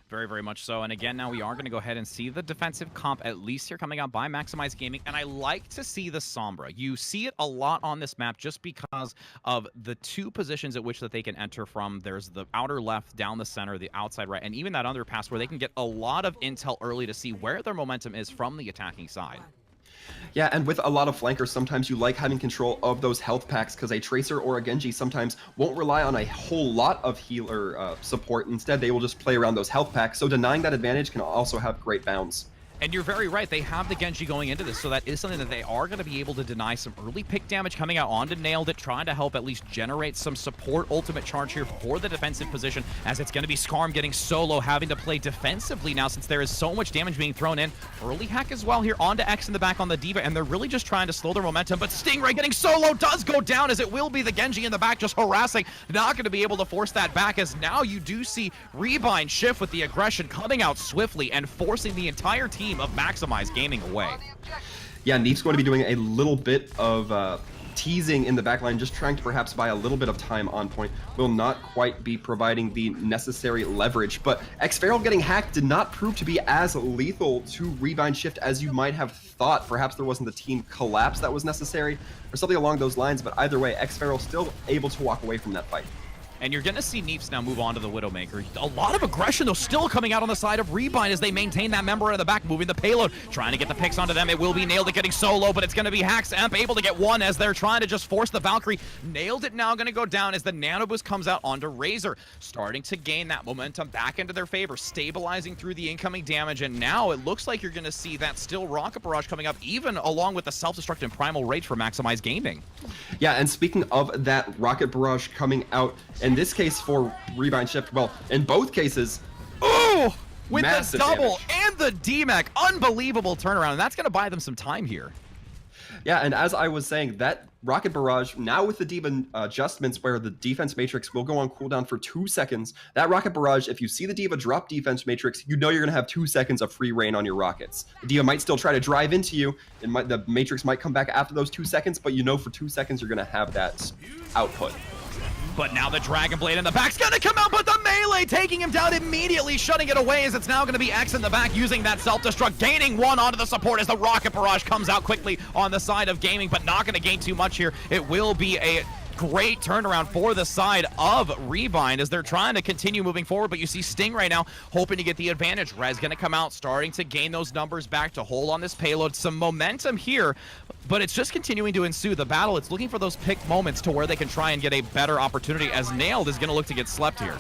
Very, very much so. And again, now we are going to go ahead and see the defensive comp, at least here coming out by Maximize Gaming. And I like to see the Sombra. You see it a lot on this map just because of the two positions at which that they can enter from. There's the outer left, down the center, the outside right, and even that underpass where they can get a lot of intel early to see where their momentum is from the attacking side. Yeah, and with a lot of flankers, sometimes you like having control of those health packs, because a Tracer or a Genji sometimes won't rely on a whole lot of healer support. Instead, they will just play around those health packs, so denying that advantage can also have great bounds. And you're very right. They have the Genji going into this, so that is something that they are going to be able to deny some early pick damage coming out onto Nailed It, trying to help at least generate some support ultimate charge here for the defensive position, as it's going to be Skarm getting solo, having to play defensively now since there is so much damage being thrown in. Early hack as well here onto X in the back on the Diva, and they're really just trying to slow their momentum, but Stingray getting solo does go down, as it will be the Genji in the back just harassing. Not going to be able to force that back, as now you do see Rebind Shift with the aggression coming out swiftly and forcing the entire team of Maximize Gaming away. Yeah, Neef's going to be doing a little bit of teasing in the backline, just trying to perhaps buy a little bit of time on point. Will not quite be providing the necessary leverage, but Xferal getting hacked did not prove to be as lethal to Rebind Shift as you might have thought. Perhaps there wasn't the team collapse that was necessary, or something along those lines, but either way, Xferal still able to walk away from that fight. And you're going to see Neefs now move on to the Widowmaker. A lot of aggression, though, still coming out on the side of Rebind as they maintain that member in the back, moving the payload, trying to get the picks onto them. It will be Nailed It getting solo, but it's going to be Hax Amp able to get one as they're trying to just force the Valkyrie. Nailed It now going to go down as the Nano Boost comes out onto Razor, starting to gain that momentum back into their favor, stabilizing through the incoming damage. And now it looks like you're going to see that still Rocket Barrage coming up, even along with the Self-Destruct and Primal Rage for Maximize Gaming. Yeah, and speaking of that Rocket Barrage coming out, in this case for Rebind Shift, well, in both cases, oh, with the double damage. and the DMAC, unbelievable turnaround, and that's going to buy them some time here. Yeah, and as I was saying, that Rocket Barrage, now with the D.Va adjustments where the defense matrix will go on cooldown for 2 seconds, that Rocket Barrage, if you see the D.Va drop defense matrix, you know you're going to have 2 seconds of free reign on your rockets. The D.Va might still try to drive into you, and the matrix might come back after those 2 seconds, but you know for 2 seconds you're going to have that output. But now the Dragon Blade in the back's gonna come out, but the melee taking him down immediately, shutting it away as it's now gonna be X in the back using that self-destruct, gaining one onto the support as the Rocket Barrage comes out quickly on the side of Gaming, but not gonna gain too much here. It will be a great turnaround for the side of Rebind as they're trying to continue moving forward, but you see Sting right now hoping to get the advantage. Rez gonna come out, starting to gain those numbers back to hold on this payload. Some momentum here, but it's just continuing to ensue the battle. It's looking for those pick moments to where they can try and get a better opportunity as Nailed is gonna look to get slept here.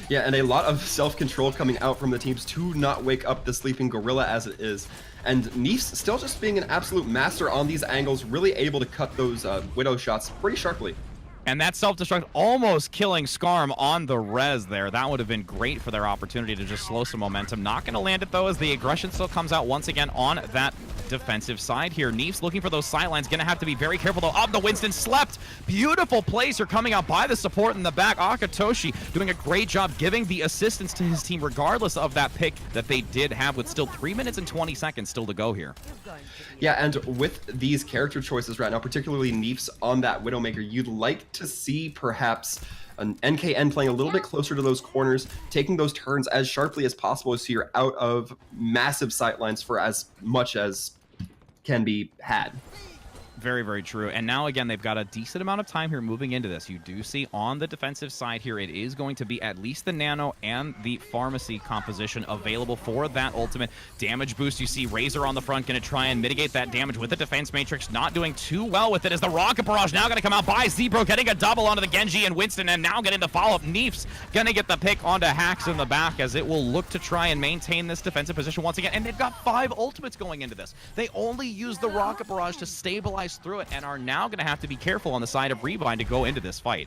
Yeah, and a lot of self-control coming out from the teams to not wake up the sleeping gorilla as it is. And Neefs still just being an absolute master on these angles, really able to cut those Widow shots pretty sharply. And that self-destruct almost killing Skarm on the res there. That would have been great for their opportunity to just slow some momentum. Not going to land it, though, as the aggression still comes out once again on that defensive side here. Neefs looking for those sidelines. Going to have to be very careful, though. Up the Winston slept. Beautiful plays are coming out by the support in the back. Akatoshi doing a great job giving the assistance to his team, regardless of that pick that they did have with still 3 minutes and 20 seconds still to go here. Yeah, and with these character choices right now, particularly Neefs on that Widowmaker, you'd like to see perhaps an NKN playing a little bit closer to those corners, taking those turns as sharply as possible so you're out of massive sightlines for as much as can be had. Very, very true. And now, again, they've got a decent amount of time here moving into this. You do see on the defensive side here, it is going to be at least the Nano and the Pharmacy composition available for that ultimate damage boost. You see Razor on the front going to try and mitigate that damage with the defense matrix, not doing too well with it as the Rocket Barrage now going to come out by Zebro, getting a double onto the Genji and Winston, and now getting the follow-up. Neefs going to get the pick onto Hax in the back as it will look to try and maintain this defensive position once again. And they've got 5 ultimates going into this. They only use the Rocket Barrage to stabilize through it and are now going to have to be careful on the side of Rebind to go into this fight.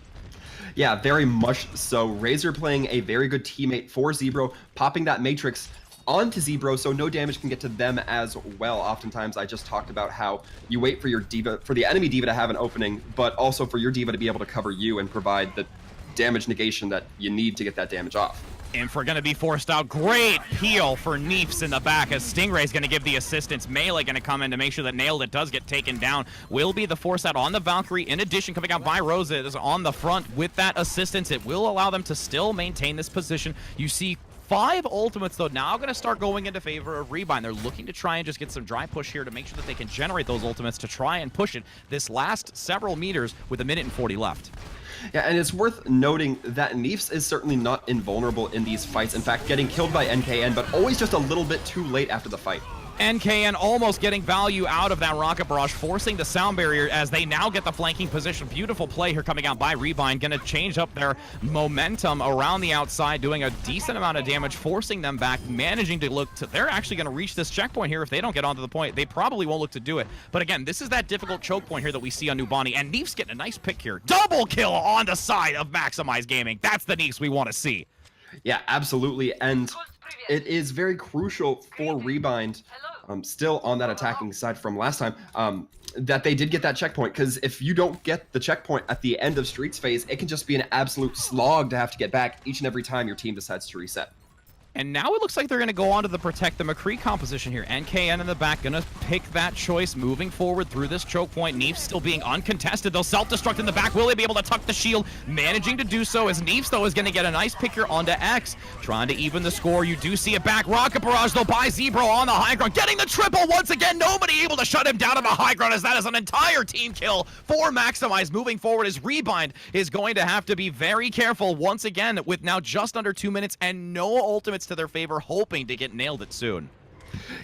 Yeah, very much so. Razor playing a very good teammate for Zebro, popping that Matrix onto Zebro so no damage can get to them as well. Oftentimes, I just talked about how you wait for your D.Va, for the enemy D.Va to have an opening, but also for your D.Va to be able to cover you and provide the damage negation that you need to get that damage off. Infer going to be forced out. Great peel for Neefs in the back as Stingray's going to give the assistance. Melee going to come in to make sure that Nailed It does get taken down. Will be the force out on the Valkyrie. In addition, coming out by Rosa is on the front with that assistance. It will allow them to still maintain this position. You see 5 ultimates, though, now going to start going into favor of Rebind. They're looking to try and just get some dry push here to make sure that they can generate those ultimates to try and push it this last several meters with 1 minute and 40 left. Yeah, and it's worth noting that Neefs is certainly not invulnerable in these fights. In fact, getting killed by NKN, but always just a little bit too late after the fight. NKN almost getting value out of that Rocket Barrage, forcing the sound barrier as they now get the flanking position. Beautiful play here coming out by Rebind, going to change up their momentum around the outside, doing a decent amount of damage, forcing them back, managing to look to... They're actually going to reach this checkpoint here. If they don't get onto the point, they probably won't look to do it. But again, this is that difficult choke point here that we see on Nubani, and Neefs getting a nice pick here. Double kill on the side of Maximize Gaming. That's the Neefs we want to see. Yeah, absolutely, and it is very crucial for Rebind, still on that attacking side from last time, that they did get that checkpoint, because if you don't get the checkpoint at the end of Streets phase, it can just be an absolute slog to have to get back each and every time your team decides to reset. And now it looks like they're going to go on to the Protect the McCree composition here. NKN in the back going to pick that choice moving forward through this choke point. Neefs still being uncontested. They'll self-destruct in the back. Will they be able to tuck the shield? Managing to do so as Neefs, though, is going to get a nice pick here onto X. Trying to even the score. You do see it back. Rocket Barrage, though, by Zebro on the high ground. Getting the triple once again. Nobody able to shut him down on the high ground as that is an entire team kill for Maximize. Moving forward as Rebind is going to have to be very careful once again with now just under 2 minutes and no ultimates to their favor, hoping to get nailed it soon.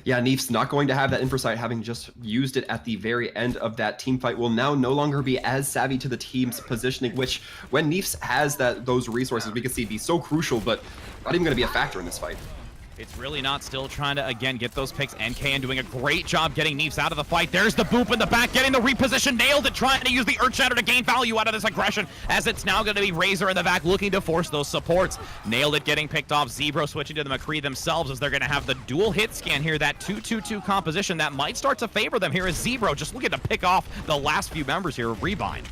Yeah, Neef's not going to have that Infrasight, having just used it at the very end of that team fight, will now no longer be as savvy to the team's positioning, which when Neefs has those resources, we can see be so crucial, but not even going to be a factor in this fight. It's really not. Still trying to, again, get those picks. NKN doing a great job getting Neefs out of the fight. There's the boop in the back, getting the reposition. Nailed it, trying to use the Earth Shatter to gain value out of this aggression, as it's now going to be Razor in the back looking to force those supports. Nailed it, getting picked off. Zebro switching to the McCree themselves as they're going to have the dual hit scan here. That 2-2-2 composition that might start to favor them here as Zebro just looking to pick off the last few members here of Rebind.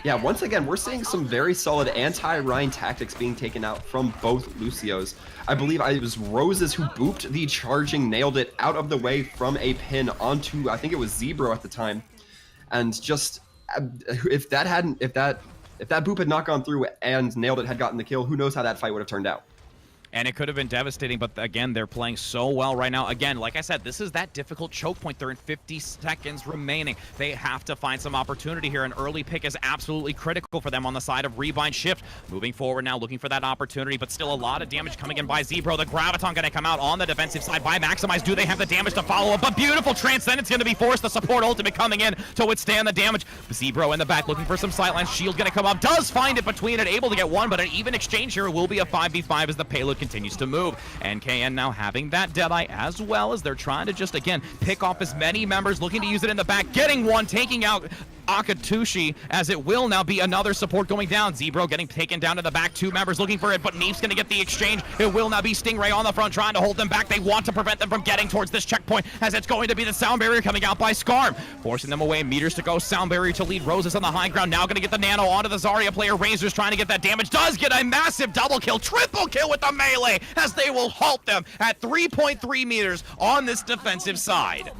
Yeah, once again, we're seeing some very solid anti-Rhine tactics being taken out from both Lucios. I believe it was Roses who booped the charging, nailed it out of the way from a pin onto, I think it was Zebro at the time. And just, if that boop had not gone through and nailed it had gotten the kill, who knows how that fight would have turned out. And it could have been devastating, but again, they're playing so well right now. Again, like I said, this is that difficult choke point. They're in 50 seconds remaining. They have to find some opportunity here. An early pick is absolutely critical for them on the side of Rebind Shift. Moving forward now, looking for that opportunity, but still a lot of damage coming in by Zebro. The Graviton going to come out on the defensive side by Maximize. Do they have the damage to follow up? But beautiful Transcendence going to be forced. The support ultimate coming in to withstand the damage. Zebro in the back looking for some sidelines. Shield going to come up. Does find it between it. Able to get one, but an even exchange here will be a 5v5 as the payload continues to move. NKN now having that Deadeye as well as they're trying to just, again, pick off as many members, looking to use it in the back, getting one, taking out Akatushi, as it will now be another support going down. Zebro getting taken down to the back, 2 members looking for it, but Neef's going to get the exchange. It will now be Stingray on the front trying to hold them back. They want to prevent them from getting towards this checkpoint, as it's going to be the Sound Barrier coming out by Skarm, forcing them away. Meters to go. Sound Barrier to lead. Roses on the high ground, now going to get the Nano onto the Zarya player. Razor's trying to get that damage, does get a massive double kill, triple kill with the melee, as they will halt them at 3.3 meters on this defensive side.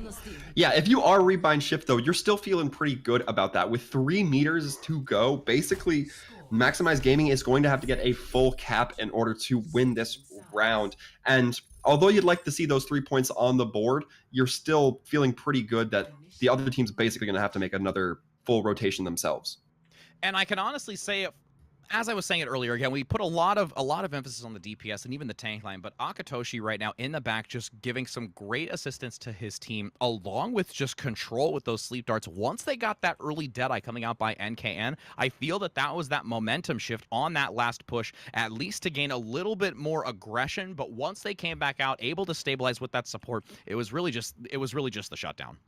Yeah, if you are Rebind Shift, though, you're still feeling pretty good about that. With 3 meters to go, basically, Maximize Gaming is going to have to get a full cap in order to win this round. And although you'd like to see those 3 points on the board, you're still feeling pretty good that the other team's basically going to have to make another full rotation themselves. And I can honestly say, as I was saying it earlier, again, we put a lot of emphasis on the DPS and even the tank line, but Akatoshi right now in the back just giving some great assistance to his team, along with just control with those sleep darts. Once they got that early Deadeye coming out by NKN, I feel that was that momentum shift on that last push, at least to gain a little bit more aggression. But once they came back out, able to stabilize with that support, it was really just the shutdown.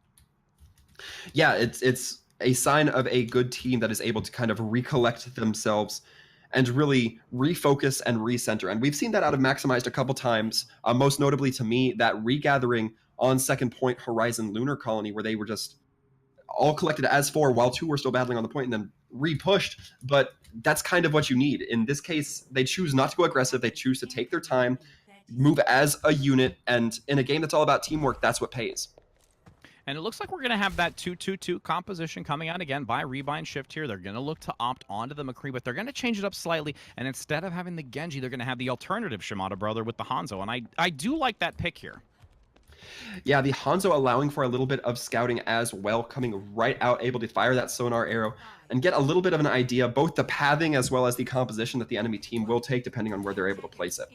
Yeah, it's a sign of a good team that is able to kind of recollect themselves and really refocus and recenter. And we've seen that out of Maximized a couple times, most notably to me, that regathering on second point Horizon Lunar Colony, where they were just all collected as 4 while 2 were still battling on the point and then re-pushed. But that's kind of what you need. In this case, they choose not to go aggressive. They choose to take their time, move as a unit, and in a game that's all about teamwork, that's what pays. And it looks like we're going to have that 2-2-2 composition coming out again by Rebind Shift here. They're going to look to opt onto the McCree, but they're going to change it up slightly. And instead of having the Genji, they're going to have the alternative Shimada brother with the Hanzo. And I do like that pick here. Yeah, the Hanzo allowing for a little bit of scouting as well, coming right out, able to fire that sonar arrow and get a little bit of an idea, both the pathing as well as the composition that the enemy team will take, depending on where they're able to place it.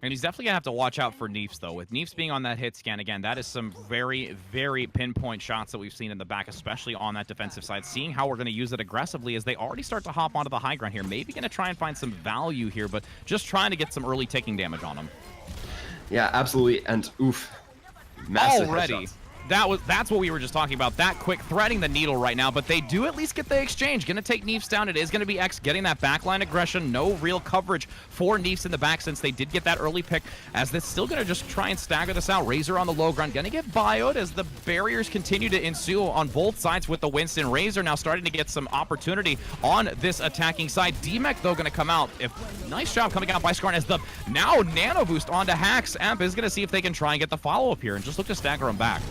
And he's definitely going to have to watch out for Neefs, though. With Neefs being on that hit scan, again, that is some very, very pinpoint shots that we've seen in the back, especially on that defensive side. Seeing how we're going to use it aggressively as they already start to hop onto the high ground here. Maybe going to try and find some value here, but just trying to get some early taking damage on them. Yeah, absolutely. And oof, massive Already. headshots. that's what we were just talking about. That quick threading the needle right now, but they do at least get the exchange. Gonna take Neefs down. It is gonna be X getting that backline aggression. No real coverage for Neefs in the back since they did get that early pick, as they're still gonna just try and stagger this out. Razor on the low ground, gonna get bioed as the barriers continue to ensue on both sides with the Winston. Razor now starting to get some opportunity on this attacking side. D-Mech though gonna come out. Nice job coming out by Skarn as the now nano boost onto Hacks. Amp is gonna see if they can try and get the follow-up here and just look to stagger him back.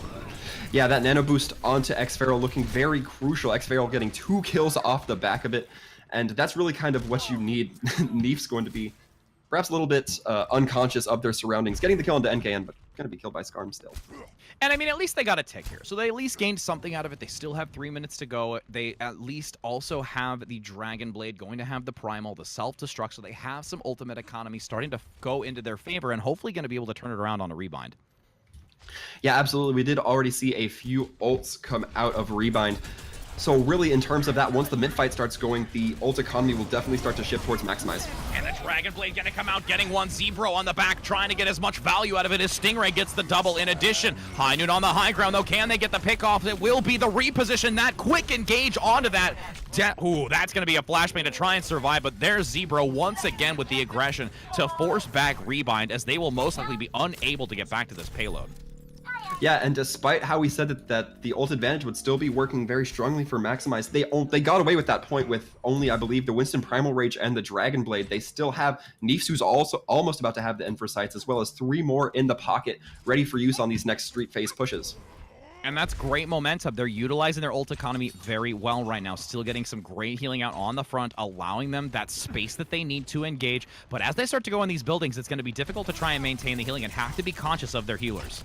Yeah, that nano boost onto xFaral looking very crucial. xFaral getting 2 kills off the back of it, and that's really kind of what you need. Neef's going to be perhaps a little bit unconscious of their surroundings, getting the kill into NKN, but going to be killed by Skarm still. And I mean, at least they got a tick here. So they at least gained something out of it. They still have 3 minutes to go. They at least also have the Dragon Blade, going to have the Primal, the self-destruct, so they have some ultimate economy starting to go into their favor and hopefully going to be able to turn it around on a Rebind. Yeah, absolutely. We did already see a few ults come out of Rebind. So really, in terms of that, once the mid-fight starts going, the ult economy will definitely start to shift towards Maximize. And the Dragon Blade gonna come out, getting one. Zebro on the back, trying to get as much value out of it as Stingray gets the double. In addition, High Noon on the high ground, though. Can they get the pick off? It will be the reposition. That quick engage onto that. Ooh, that's gonna be a flashbang to try and survive, but there's Zebro once again with the aggression to force back Rebind, as they will most likely be unable to get back to this payload. Yeah, and despite how we said that the ult advantage would still be working very strongly for Maximize, they got away with that point with only, I believe, the Winston Primal Rage and the Dragon Blade. They still have Neefs, who's also almost about to have the Infra Sights, as well as 3 more in the pocket, ready for use on these next street phase pushes. And that's great momentum. They're utilizing their ult economy very well right now, still getting some great healing out on the front, allowing them that space that they need to engage. But as they start to go in these buildings, it's going to be difficult to try and maintain the healing and have to be conscious of their healers.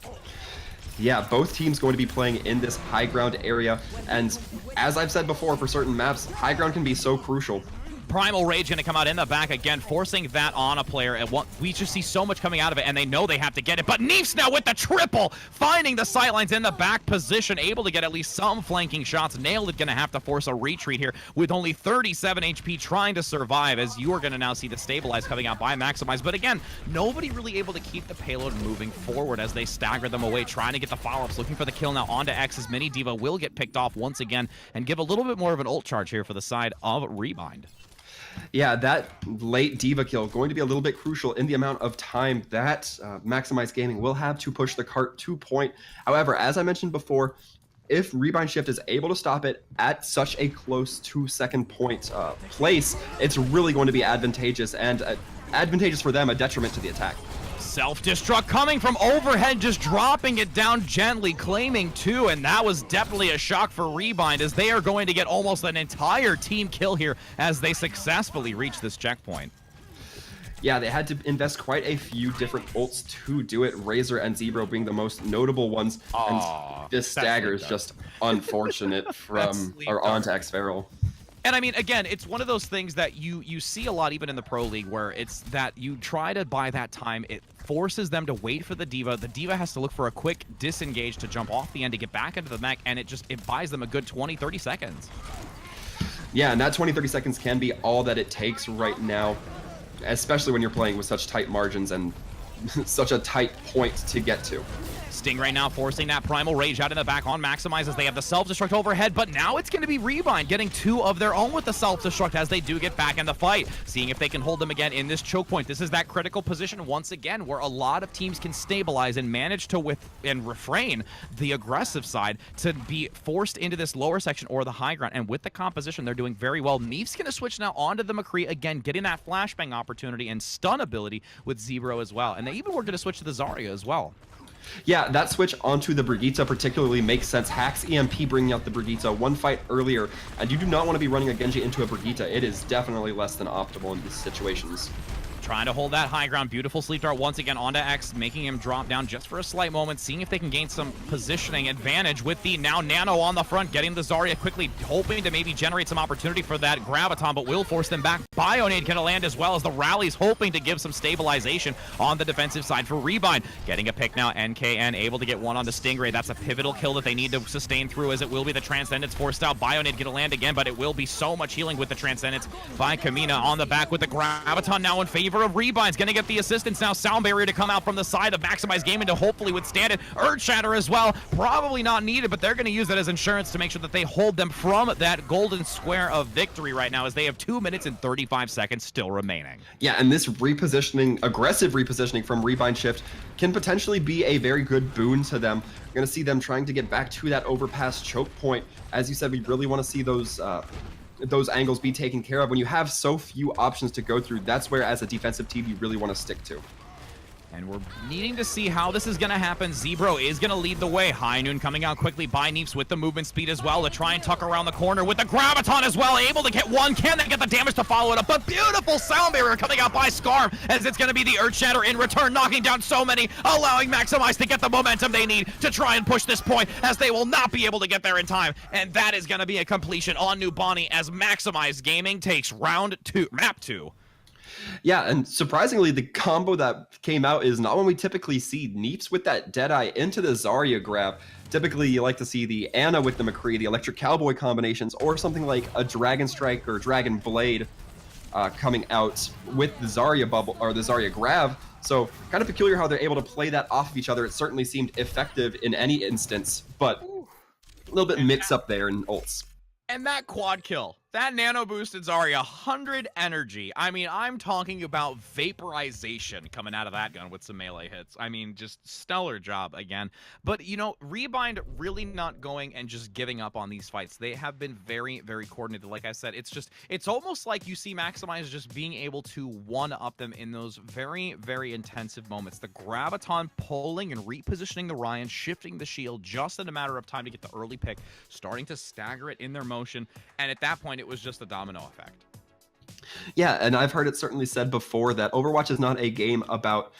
Yeah, both teams going to be playing in this high ground area, and as I've said before, for certain maps, high ground can be so crucial. Primal Rage going to come out in the back again, forcing that on a player. And we just see so much coming out of it, and they know they have to get it. But Neefs now with the triple, finding the sightlines in the back position, able to get at least some flanking shots. Nailed it, going to have to force a retreat here with only 37 HP, trying to survive, as you are going to now see the stabilize coming out by Maximize. But again, nobody really able to keep the payload moving forward as they stagger them away, trying to get the follow-ups, looking for the kill now onto X, as Mini Diva will get picked off once again and give a little bit more of an ult charge here for the side of Rebind. Yeah, that late Diva kill going to be a little bit crucial in the amount of time that Maximize Gaming will have to push the cart to point. However, as I mentioned before, if Rebind Shift is able to stop it at such a close 2-second point place, it's really going to be advantageous, and advantageous for them, a detriment to the attack. Self-destruct coming from overhead, just dropping it down gently, claiming 2, and that was definitely a shock for Rebind, as they are going to get almost an entire team kill here as they successfully reach this checkpoint. Yeah, they had to invest quite a few different ults to do it, Razor and Zebro being the most notable ones, and this stagger is just unfortunate from or onto xFaral. And I mean, again, it's one of those things that you see a lot even in the Pro League, where it's that you try to buy that time. It forces them to wait for the Diva. The Diva has to look for a quick disengage to jump off the end to get back into the mech, and it buys them a good 20-30 seconds. Yeah, and that 20-30 seconds can be all that it takes right now, especially when you're playing with such tight margins and such a tight point to get to. Stingray now forcing that Primal Rage out in the back on Maximize as they have the self-destruct overhead, but now it's going to be Rebind getting 2 of their own with the self-destruct as they do get back in the fight, seeing if they can hold them again in this choke point. This is that critical position once again where a lot of teams can stabilize and manage to refrain the aggressive side to be forced into this lower section or the high ground, and with the composition, they're doing very well. Neef's going to switch now onto the McCree again, getting that flashbang opportunity and stun ability with Zebro as well, and they even were going to switch to the Zarya as well. Yeah, that switch onto the Brigitte particularly makes sense. Hacks EMP bringing out the Brigitte one fight earlier, and you do not want to be running a Genji into a Brigitte. It is definitely less than optimal in these situations. Trying to hold that high ground. Beautiful sleep dart once again onto X, making him drop down just for a slight moment, seeing if they can gain some positioning advantage with the now Nano on the front, getting the Zarya quickly, hoping to maybe generate some opportunity for that Graviton, but will force them back. Bionade gonna land as well, as the rallies hoping to give some stabilization on the defensive side for Rebind. Getting a pick now, NKN able to get one on the Stingray. That's a pivotal kill that they need to sustain through, as it will be the Transcendence forced out. Bionade gonna land again, but it will be so much healing with the Transcendence by Kamina on the back with the Graviton now in favor matter of Rebind's gonna get the assistance now. Sound Barrier to come out from the side of Maximize Gaming to hopefully withstand it. Earth Shatter as well, probably not needed, but they're gonna use that as insurance to make sure that they hold them from that golden square of victory right now, as they have 2 minutes and 35 seconds still remaining. Yeah, and this repositioning, aggressive repositioning from Rebind Shift can potentially be a very good boon to them. You're going to see them trying to get back to that overpass choke point. As you said, we really want to see those angles be taken care of. When you have so few options to go through, that's where, as a defensive team, you really want to stick to. And we're needing to see how this is going to happen. Zebro is going to lead the way. High Noon coming out quickly by Neeps with the movement speed as well to try and tuck around the corner with the Graviton as well. Able to get one. Can they get the damage to follow it up? But beautiful Sound Barrier coming out by Scarm, as it's going to be the Earth Shatter in return, knocking down so many, allowing Maximize to get the momentum they need to try and push this point, as they will not be able to get there in time. And that is going to be a completion on New Bonnie, as Maximize Gaming takes map 2. Yeah, and surprisingly, the combo that came out is not one we typically see. Neeps with that Deadeye into the Zarya grab. Typically, you like to see the Ana with the McCree, the Electric Cowboy combinations, or something like a Dragon Strike or Dragon Blade coming out with the Zarya bubble or the Zarya grab. So kind of peculiar how they're able to play that off of each other. It certainly seemed effective in any instance, but a little bit mix up there in ults. And that quad kill, that nano boosted Zarya, 100 energy. I mean, I'm talking about vaporization coming out of that gun with some melee hits. I mean, just stellar job again. But, you know, Rebind really not going and just giving up on these fights. They have been very, very coordinated. Like I said, it's almost like you see Maximize just being able to one-up them in those very, very intensive moments. The Graviton pulling and repositioning the Ryan, shifting the shield just in a matter of time to get the early pick, starting to stagger it in their motion. And at that point, it was just a domino effect. Yeah, and I've heard it certainly said before that Overwatch is not a game about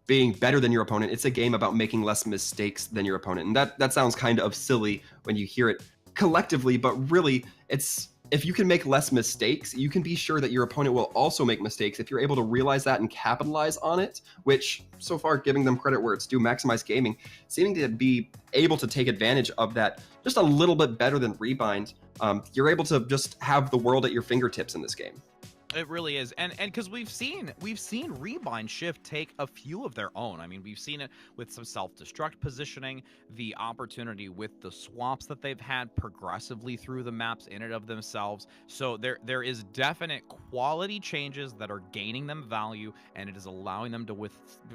being better than your opponent. It's a game about making less mistakes than your opponent. And that sounds kind of silly when you hear it collectively, but really, it's if you can make less mistakes, you can be sure that your opponent will also make mistakes if you're able to realize that and capitalize on it, which so far, giving them credit where it's due, Maximize Gaming seeming to be able to take advantage of that just a little bit better than Rebind. You're able to just have the world at your fingertips in this game. It really is, and because we've seen Rebind Shift take a few of their own. I mean, we've seen it with some self-destruct positioning, the opportunity with the swaps that they've had progressively through the maps in and of themselves. So there is definite quality changes that are gaining them value, and it is allowing them to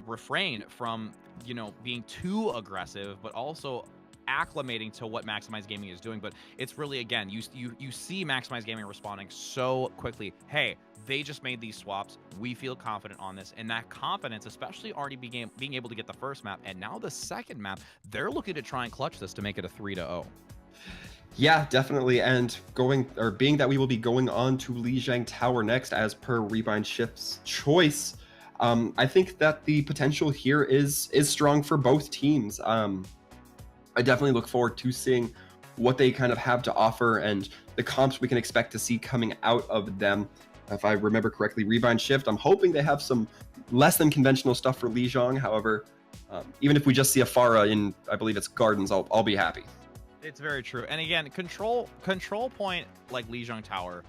refrain from, you know, being too aggressive, but also acclimating to what Maximize Gaming is doing. But it's really, again, you see Maximize Gaming responding so quickly. Hey, they just made these swaps. We feel confident on this, and that confidence, especially already being able to get the first map and now the second map, they're looking to try and clutch this to make it a 3-0. Yeah, definitely. And being that we will be going on to Lijiang Tower next, as per Rebind Shift's choice, I think that the potential here is strong for both teams. I definitely look forward to seeing what they kind of have to offer and the comps we can expect to see coming out of them. If I remember correctly, Rebind Shift, I'm hoping they have some less than conventional stuff for Lijiang. However, even if we just see a Pharah in, I believe it's Gardens, I'll be happy. It's very true. And again, control point like Lijiang Tower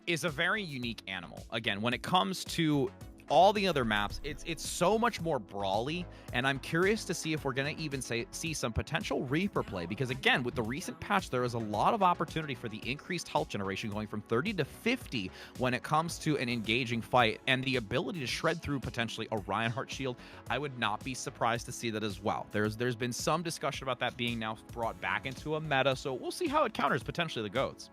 is a very unique animal. Again, when it comes to all the other maps, it's so much more brawly, and I'm curious to see if we're going to even see some potential Reaper play, because again, with the recent patch, there is a lot of opportunity for the increased health generation going from 30 to 50 when it comes to an engaging fight, and the ability to shred through potentially a Reinhardt shield. I would not be surprised to see that as well. There's been some discussion about that being now brought back into a meta, so we'll see how it counters potentially the GOATs.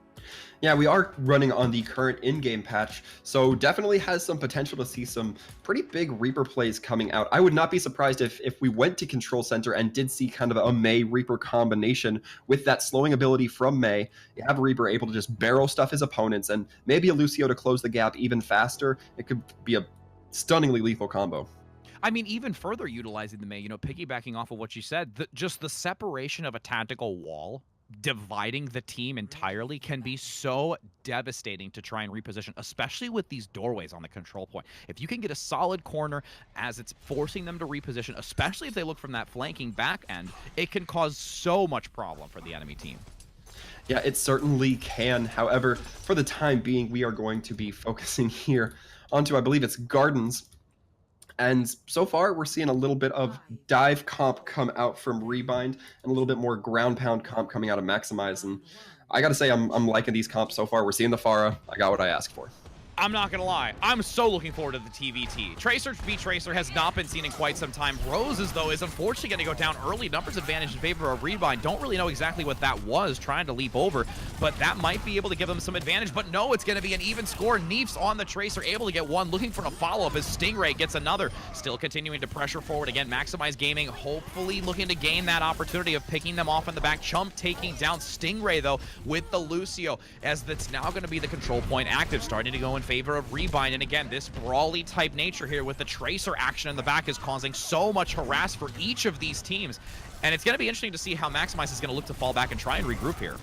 Yeah, we are running on the current in-game patch, so definitely has some potential to see some pretty big Reaper plays coming out. I would not be surprised if we went to Control Center and did see kind of a Mei Reaper combination with that slowing ability from Mei. You have a Reaper able to just barrel stuff his opponents, and maybe a Lucio to close the gap even faster. It could be a stunningly lethal combo. I mean, even further utilizing the Mei, you know, piggybacking off of what you said, just the separation of a tactical wall dividing the team entirely can be so devastating to try and reposition, especially with these doorways on the control point. If you can get a solid corner as it's forcing them to reposition, especially if they look from that flanking back end, it can cause so much problem for the enemy team. Yeah, it certainly can. However, for the time being, we are going to be focusing here onto, I believe it's Gardens. And so far, we're seeing a little bit of dive comp come out from Rebind and a little bit more ground pound comp coming out of Maximize. And I got to say, I'm liking these comps so far. We're seeing the Pharah. I got what I asked for. I'm not gonna lie, I'm so looking forward to the TVT. Tracer v Tracer has not been seen in quite some time. Roses, though, is unfortunately gonna go down early. Numbers advantage in favor of Rebind. Don't really know exactly what that was, trying to leap over, but that might be able to give them some advantage. But no, it's gonna be an even score. Neef's on the Tracer, able to get one, looking for a follow-up as Stingray gets another. Still continuing to pressure forward. Again, Maximize Gaming hopefully looking to gain that opportunity of picking them off in the back. Chump taking down Stingray, though, with the Lucio, as that's now gonna be the control point active, starting to go in favor of Rebind. And again, this brawly type nature here with the Tracer action in the back is causing so much harass for each of these teams. And it's going to be interesting to see how Maximize is going to look to fall back and try and regroup here.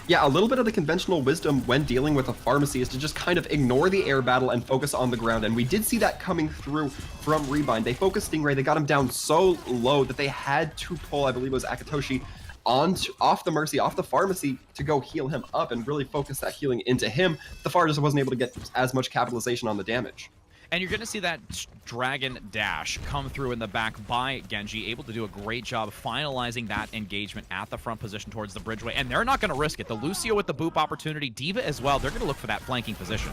Yeah, a little bit of the conventional wisdom when dealing with a pharmacy is to just kind of ignore the air battle and focus on the ground. And we did see that coming through from Rebind. They focused Stingray. They got him down so low that they had to pull, I believe it was Akatoshi, off the Mercy, off the Pharmacy to go heal him up and really focus that healing into him. The Pharah just wasn't able to get as much capitalization on the damage. And you're going to see that Dragon Dash come through in the back by Genji, able to do a great job finalizing that engagement at the front position towards the bridgeway. And they're not going to risk it. The Lucio with the boop opportunity, D.Va as well, they're going to look for that flanking position.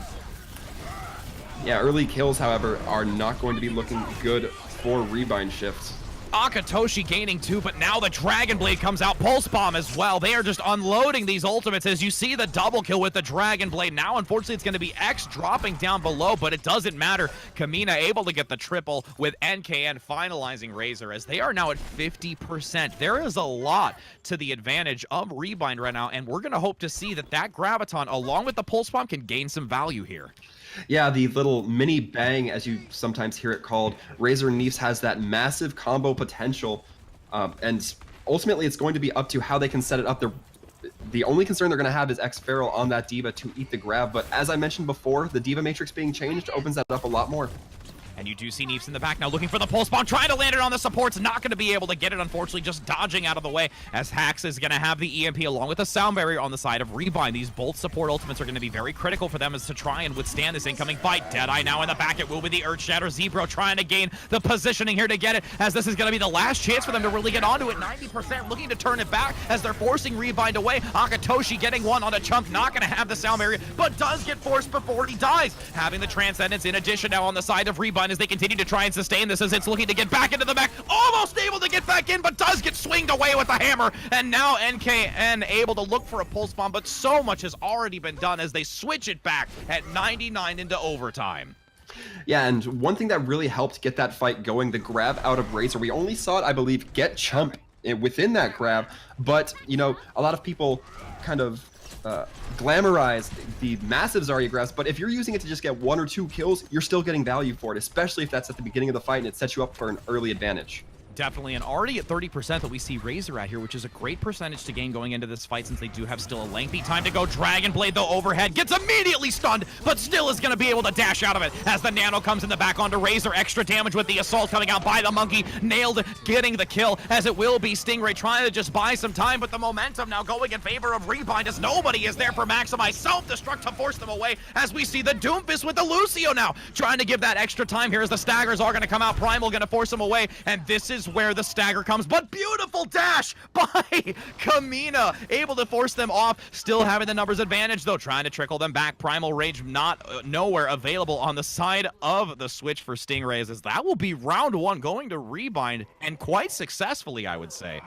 Yeah, early kills, however, are not going to be looking good for Rebind shifts. Akatoshi gaining 2, but now the Dragon Blade comes out. Pulse Bomb as well. They are just unloading these ultimates as you see the double kill with the Dragon Blade. Now, unfortunately, it's going to be X dropping down below, but it doesn't matter. Kamina able to get the triple with NKN finalizing Razor as they are now at 50%. There is a lot to the advantage of Rebind right now, and we're going to hope to see that Graviton, along with the Pulse Bomb, can gain some value here. Yeah, the little mini bang, as you sometimes hear it called, Razor Neefs has that massive combo potential, and ultimately it's going to be up to how they can set it up. The only concern they're going to have is X Feral on that D.Va to eat the grab, but as I mentioned before, the D.Va matrix being changed opens that up a lot more. And you do see Neefs in the back now looking for the Pulse Bomb, trying to land it on the supports, not going to be able to get it, unfortunately, just dodging out of the way as Hax is going to have the EMP along with the Sound Barrier on the side of Rebind. These both support ultimates are going to be very critical for them as to try and withstand this incoming fight. Deadeye now in the back, it will be the Earth Shatter. Zebro trying to gain the positioning here to get it, as this is going to be the last chance for them to really get onto it. 90% looking to turn it back as they're forcing Rebind away. Akatoshi getting one on a Chunk, not going to have the Sound Barrier, but does get forced before he dies. Having the Transcendence in addition now on the side of Rebind as they continue to try and sustain this as it's looking to get back into the back. Almost able to get back in, but does get swinged away with the hammer. And now NKN able to look for a Pulse Bomb, but so much has already been done as they switch it back at 99 into overtime. Yeah, and one thing that really helped get that fight going, the grab out of Razor, we only saw it, I believe, get Chump within that grab, but, you know, a lot of people kind of glamorize the massive Zarya grabs, but if you're using it to just get 1 or 2 kills, you're still getting value for it, especially if that's at the beginning of the fight and it sets you up for an early advantage. Definitely, and already at 30% that we see Razor at here, which is a great percentage to gain going into this fight since they do have still a lengthy time to go. Dragon Blade, though, overhead, gets immediately stunned, but still is going to be able to dash out of it as the Nano comes in the back onto Razor. Extra damage with the Assault coming out by the Monkey. Nailed it, getting the kill, as it will be Stingray trying to just buy some time, but the momentum now going in favor of Rebind as nobody is there for Maximize. Self-destruct to force them away as we see the Doomfist with the Lucio now trying to give that extra time here as the staggers are going to come out. Primal going to force them away, and this is where the stagger comes, but beautiful dash by Kamina, able to force them off, still having the numbers advantage though, trying to trickle them back. Primal Rage nowhere available on the side of the switch for Stingrays, as that will be round 1 going to Rebind, and quite successfully, I would say.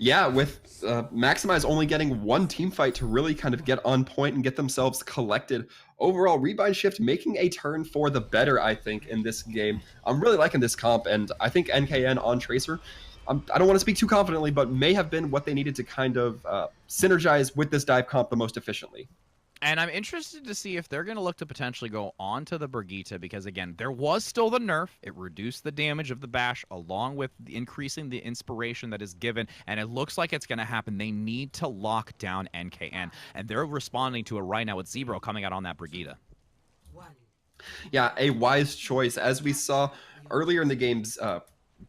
Yeah, with Maximize only getting 1 team fight to really kind of get on point and get themselves collected. Overall, Rebind Shift making a turn for the better, I think, in this game. I'm really liking this comp, and I think NKN on Tracer, I don't want to speak too confidently, but may have been what they needed to kind of synergize with this dive comp the most efficiently. And I'm interested to see if they're going to look to potentially go on to the Brigitte, because, again, there was still the nerf. It reduced the damage of the bash along with increasing the inspiration that is given, and it looks like it's going to happen. They need to lock down NKN, and they're responding to it right now with Zebro coming out on that Brigitte. Yeah, a wise choice. As we saw earlier in the games,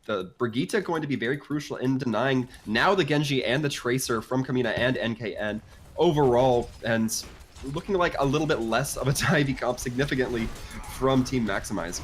the Brigitte going to be very crucial in denying now the Genji and the Tracer from Kamina and NKN overall, and looking like a little bit less of a divey comp significantly from Team Maximize.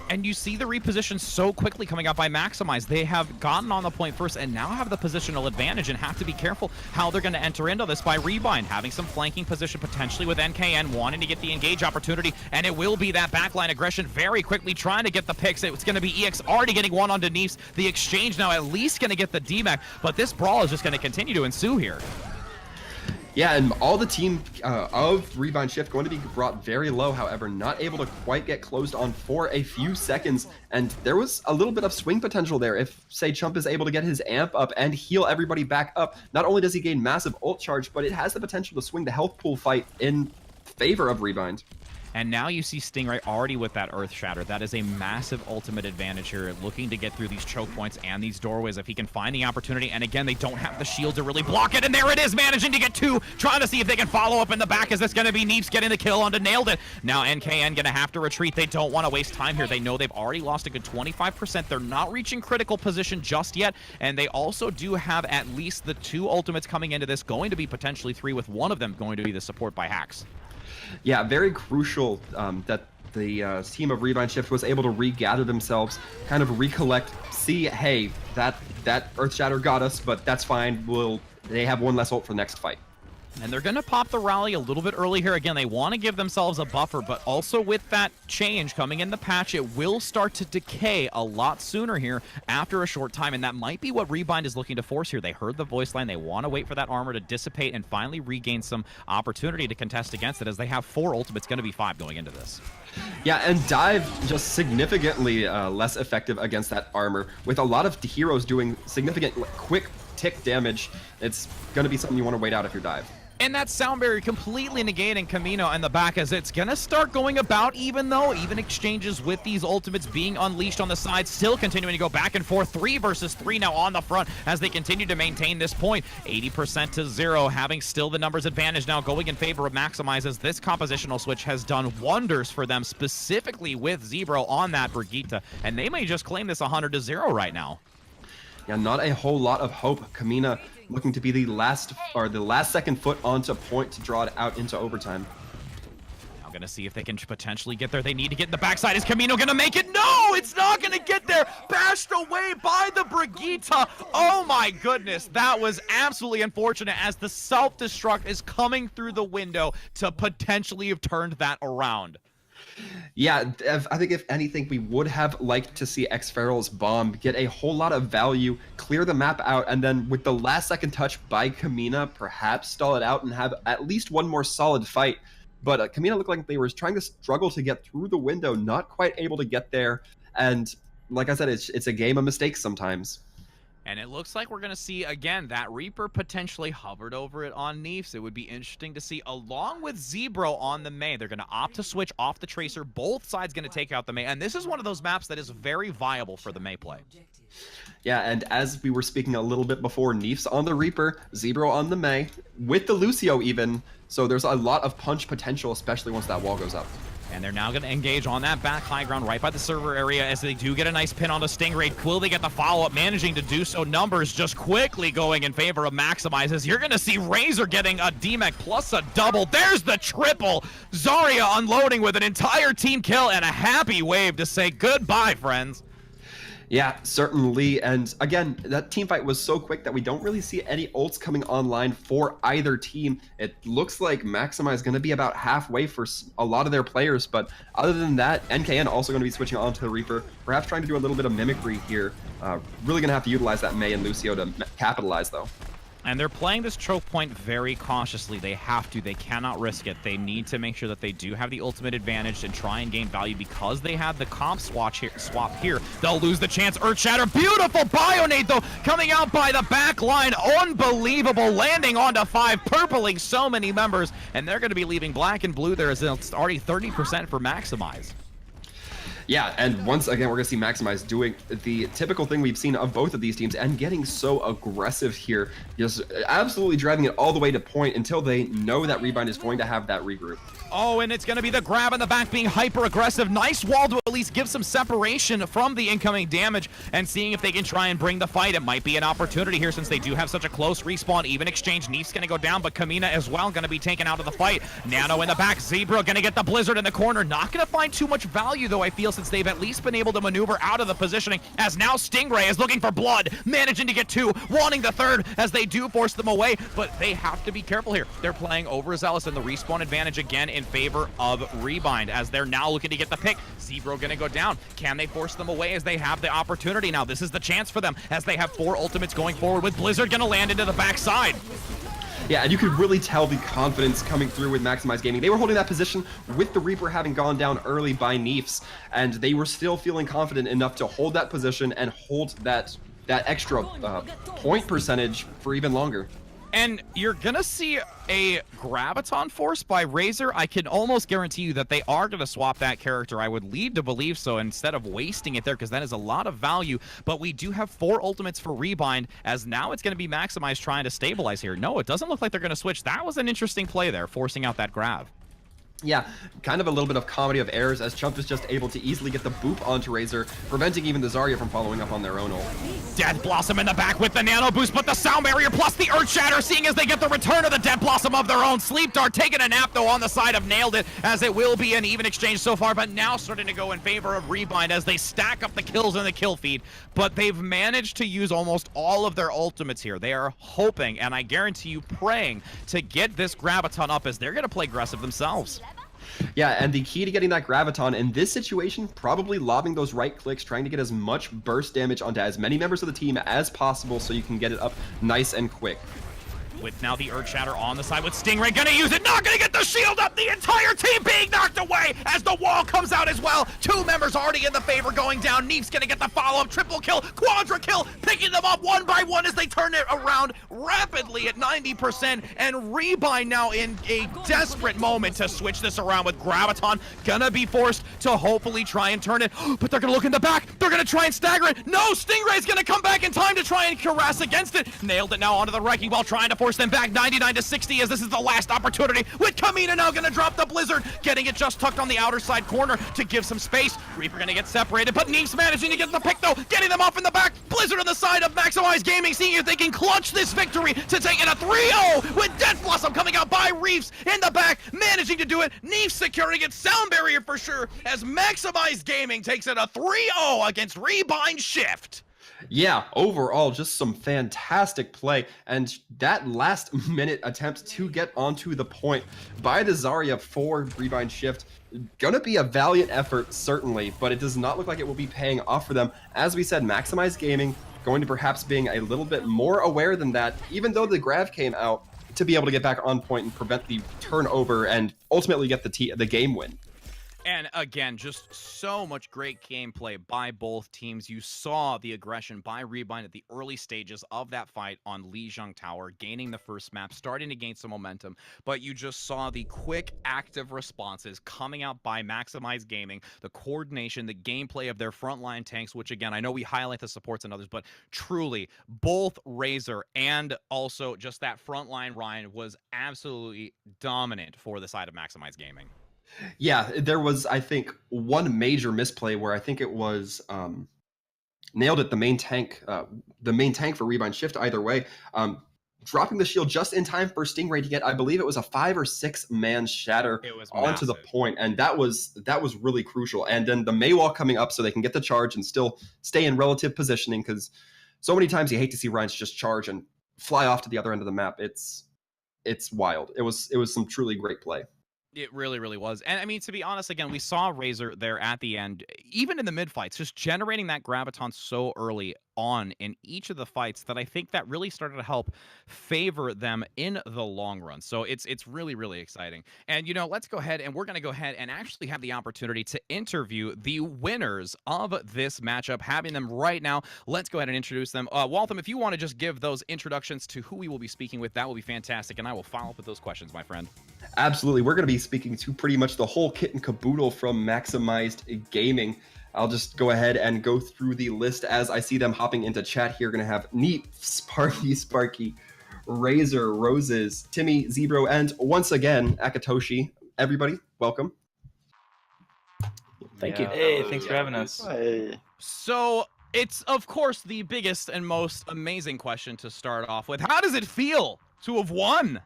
And you see the reposition so quickly coming out by Maximize. They have gotten on the point first and now have the positional advantage and have to be careful how they're going to enter into this by Rebind, having some flanking position potentially with NKN, wanting to get the engage opportunity, and it will be that backline aggression very quickly trying to get the picks. It's going to be EX already getting one on Denise. The exchange now at least going to get the DMAC, but this brawl is just going to continue to ensue here. Yeah, and all the team of Rebind Shift going to be brought very low, however, not able to quite get closed on for a few seconds. And there was a little bit of swing potential there. If, say, Chump is able to get his amp up and heal everybody back up, not only does he gain massive ult charge, but it has the potential to swing the health pool fight in favor of Rebind. And now you see Stingray already with that Earth Shatter. That is a massive ultimate advantage here, looking to get through these choke points and these doorways if he can find the opportunity. And again, they don't have the shield to really block it. And there it is, managing to get two, trying to see if they can follow up in the back. Is this going to be Neefs getting the kill onto Nailed It? Now NKN going to have to retreat. They don't want to waste time here. They know they've already lost a good 25%. They're not reaching critical position just yet. And they also do have at least the two ultimates coming into this, going to be potentially three, with one of them going to be the support by Hacks. Yeah, very crucial that the team of Rebind Shift was able to regather themselves, kind of recollect, see, hey, that Earth Shatter got us, but that's fine. They have one less ult for the next fight. And they're going to pop the rally a little bit early here. Again, they want to give themselves a buffer, but also with that change coming in the patch, it will start to decay a lot sooner here after a short time, and that might be what Rebind is looking to force here. They heard the voice line. They want to wait for that armor to dissipate and finally regain some opportunity to contest against it, as they have 4 ultimates, going to be 5 going into this. Yeah, and Dive just significantly less effective against that armor, with a lot of heroes doing significant quick tick damage. It's going to be something you want to wait out if you're Dive. And that sound barrier completely negating Camino in the back, as it's gonna start going about, even exchanges with these ultimates being unleashed on the side, still continuing to go back and forth. 3 versus 3 now on the front as they continue to maintain this point. 80% to 0, having still the numbers advantage now going in favor of Maximize, as this compositional switch has done wonders for them, specifically with Zebro on that Brigitte, and they may just claim this 100 to 0 right now. Yeah, not a whole lot of hope. Kamina looking to be the last second foot onto point to draw it out into overtime. Now gonna see if they can potentially get there. They need to get in the backside. Is Camino gonna make it? No, it's not gonna get there. Bashed away by the Brigitte. Oh my goodness, that was absolutely unfortunate, as the self-destruct is coming through the window to potentially have turned that around. Yeah, I think if anything, we would have liked to see X-Feral's bomb get a whole lot of value, clear the map out, and then with the last second touch by Kamina, perhaps stall it out and have at least one more solid fight. But Kamina looked like they were trying to struggle to get through the window, not quite able to get there. And like I said, it's a game of mistakes sometimes. And it looks like we're going to see, again, that Reaper potentially hovered over it on Neefs. It would be interesting to see, along with Zebro on the Mei. They're going to opt to switch off the Tracer. Both sides going to take out the Mei. And this is one of those maps that is very viable for the Mei play. Yeah, and as we were speaking a little bit before, Neefs on the Reaper, Zebro on the Mei, with the Lucio even. So there's a lot of punch potential, especially once that wall goes up. And they're now going to engage on that back high ground right by the server area, as they do get a nice pin on the Stingray. Will they get the follow-up? Managing to do so. Numbers just quickly going in favor of Maximizes. You're going to see Razor getting a DMAC plus a double. There's the triple. Zarya unloading with an entire team kill and a happy wave to say goodbye, friends. Yeah, certainly. And again, that team fight was so quick that we don't really see any ults coming online for either team. It looks like Maxima is going to be about halfway for a lot of their players. But other than that, NKN also going to be switching on to the Reaper, perhaps trying to do a little bit of mimicry here. Really going to have to utilize that Mei and Lucio to capitalize, though. And they're playing this choke point very cautiously. They have to. They cannot risk it. They need to make sure that they do have the ultimate advantage and try and gain value, because they have the comp swap here. They'll lose the chance. Earthshatter. Beautiful Bionade, though, coming out by the back line. Unbelievable. Landing onto 5, purpling so many members. And they're going to be leaving black and blue there, as it's already 30% for Maximize. Yeah, and once again, we're going to see Maximize doing the typical thing we've seen of both of these teams and getting so aggressive here, just absolutely driving it all the way to point until they know that Rebind is going to have that regroup. Oh, and it's going to be the grab in the back being hyper-aggressive. Nice wall to at least give some separation from the incoming damage and seeing if they can try and bring the fight. It might be an opportunity here since they do have such a close respawn. Even exchange. Neef's going to go down, but Kamina as well going to be taken out of the fight. Nano in the back. Zebra going to get the Blizzard in the corner. Not going to find too much value, though, I feel, since they've at least been able to maneuver out of the positioning, as now Stingray is looking for blood, managing to get two, wanting the third as they do force them away, but they have to be careful here. They're playing overzealous, and the respawn advantage again in favor of Rebind as they're now looking to get the pick. Zebro gonna go down. Can they force them away as they have the opportunity now? This is the chance for them as they have 4 ultimates going forward, with Blizzard gonna land into the backside. Yeah, and you could really tell the confidence coming through with Maximize Gaming. They were holding that position with the Reaper having gone down early by Neefs, and they were still feeling confident enough to hold that position and hold that extra point percentage for even longer. And you're gonna see a Graviton Force by Razor. I can almost guarantee you that they are gonna swap that character. I would lead to believe so instead of wasting it there, because that is a lot of value. But we do have 4 ultimates for Rebind, as now it's gonna be Maximize trying to stabilize here. No, it doesn't look like they're gonna switch. That was an interesting play there, forcing out that grab. Yeah, kind of a little bit of comedy of errors, as Chump is just able to easily get the boop onto Razor, preventing even the Zarya from following up on their own ult. Death Blossom in the back with the nano boost, but the sound barrier plus the Earth Shatter, seeing as they get the return of the Death Blossom of their own. Sleep Dart taking a nap, though, on the side of Nailed It, as it will be an even exchange so far, but now starting to go in favor of Rebind as they stack up the kills in the kill feed. But they've managed to use almost all of their ultimates here. They are hoping, and I guarantee you praying, to get this Graviton up, as they're going to play aggressive themselves. Yeah, and the key to getting that Graviton in this situation, probably lobbing those right clicks, trying to get as much burst damage onto as many members of the team as possible so you can get it up nice and quick. With now the Earth Shatter on the side with Stingray, gonna use it, not gonna get the shield up, the entire team being knocked away as the wall comes out as well. 2 members already in the favor going down. Neef's gonna get the follow-up, triple kill, quadra kill, picking them up one by one as they turn it around rapidly at 90%, and Rebind now in a desperate moment to switch this around with Graviton, gonna be forced to hopefully try and turn it, but they're gonna look in the back, they're gonna try and stagger it. No, Stingray's gonna come back in time to try and harass against it. Nailed it now onto the Wrecking Ball, trying to force them back 99 to 60 as this is the last opportunity, with Kamina now gonna drop the Blizzard, getting it just tucked on the outer side corner to give some space. Reaper gonna get separated, but Neef's managing to get the pick though, getting them off in the back. Blizzard on the side of Maximize Gaming, seeing if they can clutch this victory to take it a 3-0, with Death Blossom coming out by Reefs in the back, managing to do it. Neef securing it, sound barrier for sure, as Maximize Gaming takes it a 3-0 against Rebind Shift. Yeah, overall, just some fantastic play, and that last minute attempt to get onto the point by the Zarya for Rebind Shift, gonna be a valiant effort, certainly, but it does not look like it will be paying off for them. As we said, Maximize Gaming going to perhaps being a little bit more aware than that, even though the grab came out, to be able to get back on point and prevent the turnover and ultimately get the game win. And again, just so much great gameplay by both teams. You saw the aggression by Rebind at the early stages of that fight on Lijiang Tower, gaining the first map, starting to gain some momentum. But you just saw the quick, active responses coming out by Maximize Gaming, the coordination, the gameplay of their frontline tanks, which again, I know we highlight the supports and others, but truly, both Razor and also just that frontline Ryan was absolutely dominant for the side of Maximize Gaming. Yeah, there was, I think, one major misplay where I think it was Nailed It, the main tank for Rebind Shift either way, dropping the shield just in time for Stingray to get, I believe it was a 5 or 6 man shatter onto the point, and that was really crucial. And then the Maywall coming up so they can get the charge and still stay in relative positioning, because so many times you hate to see Ryans just charge and fly off to the other end of the map. It's wild. It was some truly great play. It really, really was. And I mean, to be honest, again, we saw Razor there at the end, even in the mid-fights, just generating that Graviton so early on in each of the fights that I think that really started to help favor them in the long run. So it's really, really exciting. And, you know, let's go ahead and we're going to go ahead and actually have the opportunity to interview the winners of this matchup, having them right now. Let's go ahead and introduce them. Waltham, if you want to just give those introductions to who we will be speaking with, that will be fantastic. And I will follow up with those questions, my friend. Absolutely. We're going to be speaking to pretty much the whole kit and caboodle from Maximized Gaming. I'll just go ahead and go through the list as I see them hopping into chat here. Going to have Neat, Sparky, Razor, Roses, Timmy, Zebro, and once again, Akatoshi. everybody, welcome. Thank you. Hey, thanks for having us. Hey. So it's of course the biggest and most amazing question to start off with. How does it feel to have won?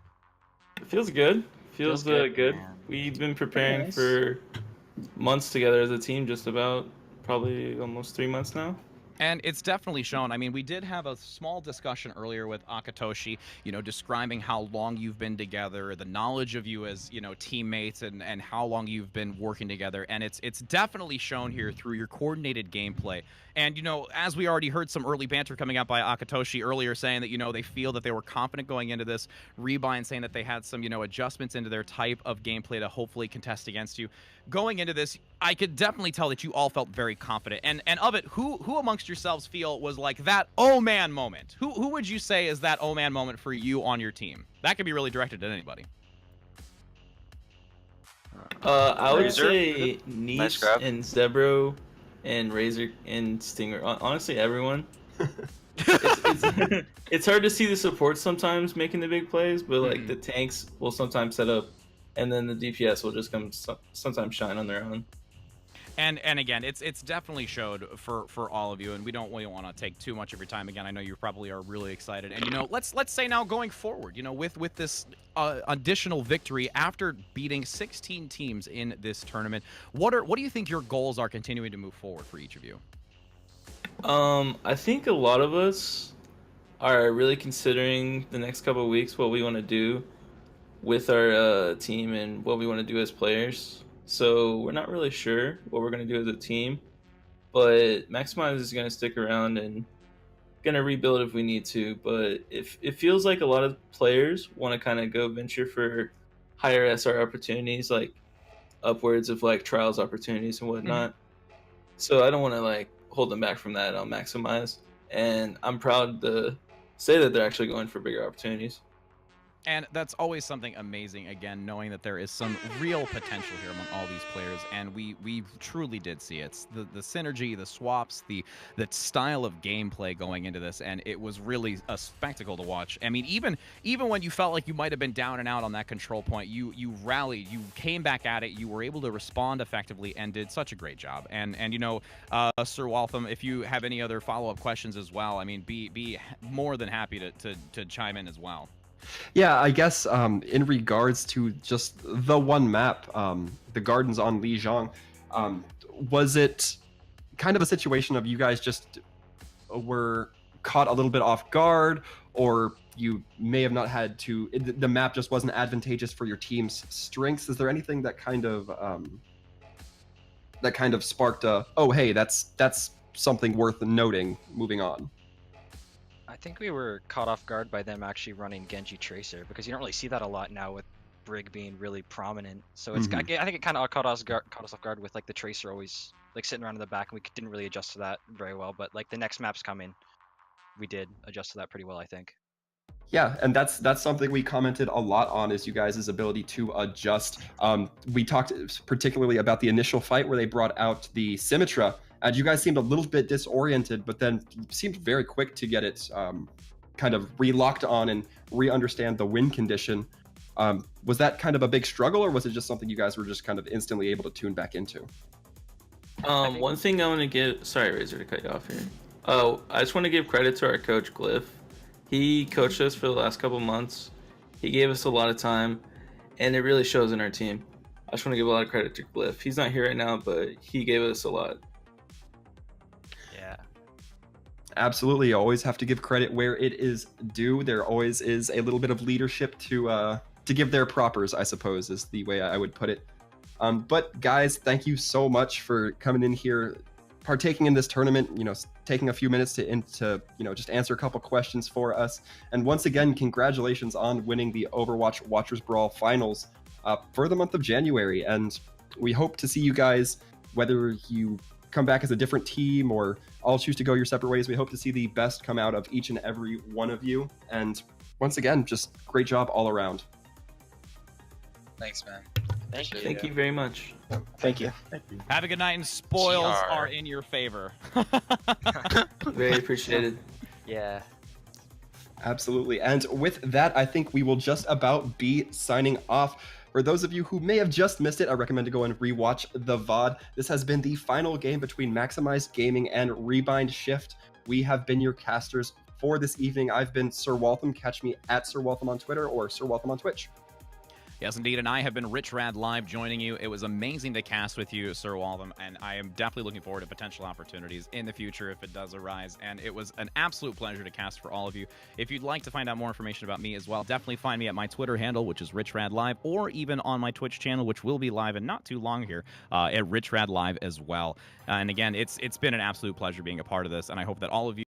It feels good. Feels good. man. We've been preparing Nice. for months together as a team, just about probably almost 3 months now. And it's definitely shown. I mean, we did have a small discussion earlier with Akatoshi, describing how long you've been together, the knowledge of you as, teammates and how long you've been working together. And it's definitely shown here through your coordinated gameplay. And, as we already heard some early banter coming out by Akatoshi earlier saying that, they feel that they were confident going into this. Rebind saying that they had some, adjustments into their type of gameplay to hopefully contest against you. Going into this, I could definitely tell that you all felt very confident. And of it, who amongst yourselves feel was like that oh man moment? Who would you say is that oh man moment for you on your team? That could be really directed at anybody. I would Razor. say Nice Nice grab. and Zebro and Razor and Stinger. Honestly, everyone. It's hard to see the support sometimes making the big plays, but like the tanks will sometimes set up, and then the DPS will just come sometimes shine on their own. And again, it's definitely showed for all of you, and we don't really want to take too much of your time. Again, I know you probably are really excited, and let's say now going forward, with this additional victory after beating 16 teams in this tournament, what do you think your goals are continuing to move forward for each of you? I think a lot of us are really considering the next couple of weeks what we want to do with our team and what we want to do as players. So we're not really sure what we're going to do as a team, but Maximize is going to stick around and going to rebuild if we need to. But if it feels like a lot of players want to kind of go venture for higher SR opportunities, like upwards of like trials opportunities and whatnot. So I don't want to like hold them back from that on Maximize. And I'm proud to say that they're actually going for bigger opportunities. And that's always something amazing, again, knowing that there is some real potential here among all these players, and we truly did see it. It's the synergy, the swaps, the style of gameplay going into this, and it was really a spectacle to watch. I mean, even when you felt like you might have been down and out on that control point, you rallied, you came back at it, you were able to respond effectively, and did such a great job. And Sir Waltham, if you have any other follow-up questions as well, I mean, be more than happy to chime in as well. Yeah, I guess in regards to just the one map, the Gardens on Lijiang, was it kind of a situation of you guys just were caught a little bit off guard, or you may have not had to, the map just wasn't advantageous for your team's strengths? Is there anything that kind of sparked a, oh hey, that's something worth noting moving on? I think we were caught off guard by them actually running Genji Tracer, because you don't really see that a lot now with Brig being really prominent. So it's I think it kind of caught us off guard with like the Tracer always like sitting around in the back, and we didn't really adjust to that very well. But like the next maps coming, we did adjust to that pretty well, I think. Yeah, and that's something we commented a lot on, is you guys' ability to adjust. We talked particularly about the initial fight where they brought out the Symmetra, and you guys seemed a little bit disoriented, but then seemed very quick to get it kind of re-locked on and re-understand the win condition. Was that kind of a big struggle, or was it just something you guys were just kind of instantly able to tune back into? One thing I want to give, sorry Razor to cut you off here. Oh, I just want to give credit to our coach Glyph. He coached us for the last couple months. He gave us a lot of time, and it really shows in our team. I just want to give a lot of credit to Glyph. He's not here right now, but he gave us a lot. Yeah. Absolutely, you always have to give credit where it is due. There always is a little bit of leadership to give their propers, I suppose, is the way I would put it. But guys, thank you so much for coming in here, partaking in this tournament, taking a few minutes to just answer a couple questions for us. And once again, congratulations on winning the Overwatch Watchers Brawl Finals for the month of January. And we hope to see you guys, whether you come back as a different team or all choose to go your separate ways. We hope to see the best come out of each and every one of you. And once again, just great job all around. Thanks, man. Thank you very much. Thank you. Have a good night, and spoils GR. are in your favor. Very appreciated. Yeah. Absolutely. And with that, I think we will just about be signing off. For those of you who may have just missed it, I recommend to go and rewatch the VOD. This has been the final game between Maximized Gaming and Rebind Shift. We have been your casters for this evening. I've been Sir Waltham. Catch me at Sir Waltham on Twitter or Sir Waltham on Twitch. Yes, indeed, and I have been Rich Rad Live joining you. It was amazing to cast with you, Sir Waltham, and I am definitely looking forward to potential opportunities in the future if it does arise, and it was an absolute pleasure to cast for all of you. If you'd like to find out more information about me as well, definitely find me at my Twitter handle, which is Rich Rad Live, or even on my Twitch channel, which will be live in not too long here, at Rich Rad Live as well. And again, it's been an absolute pleasure being a part of this, and I hope that all of you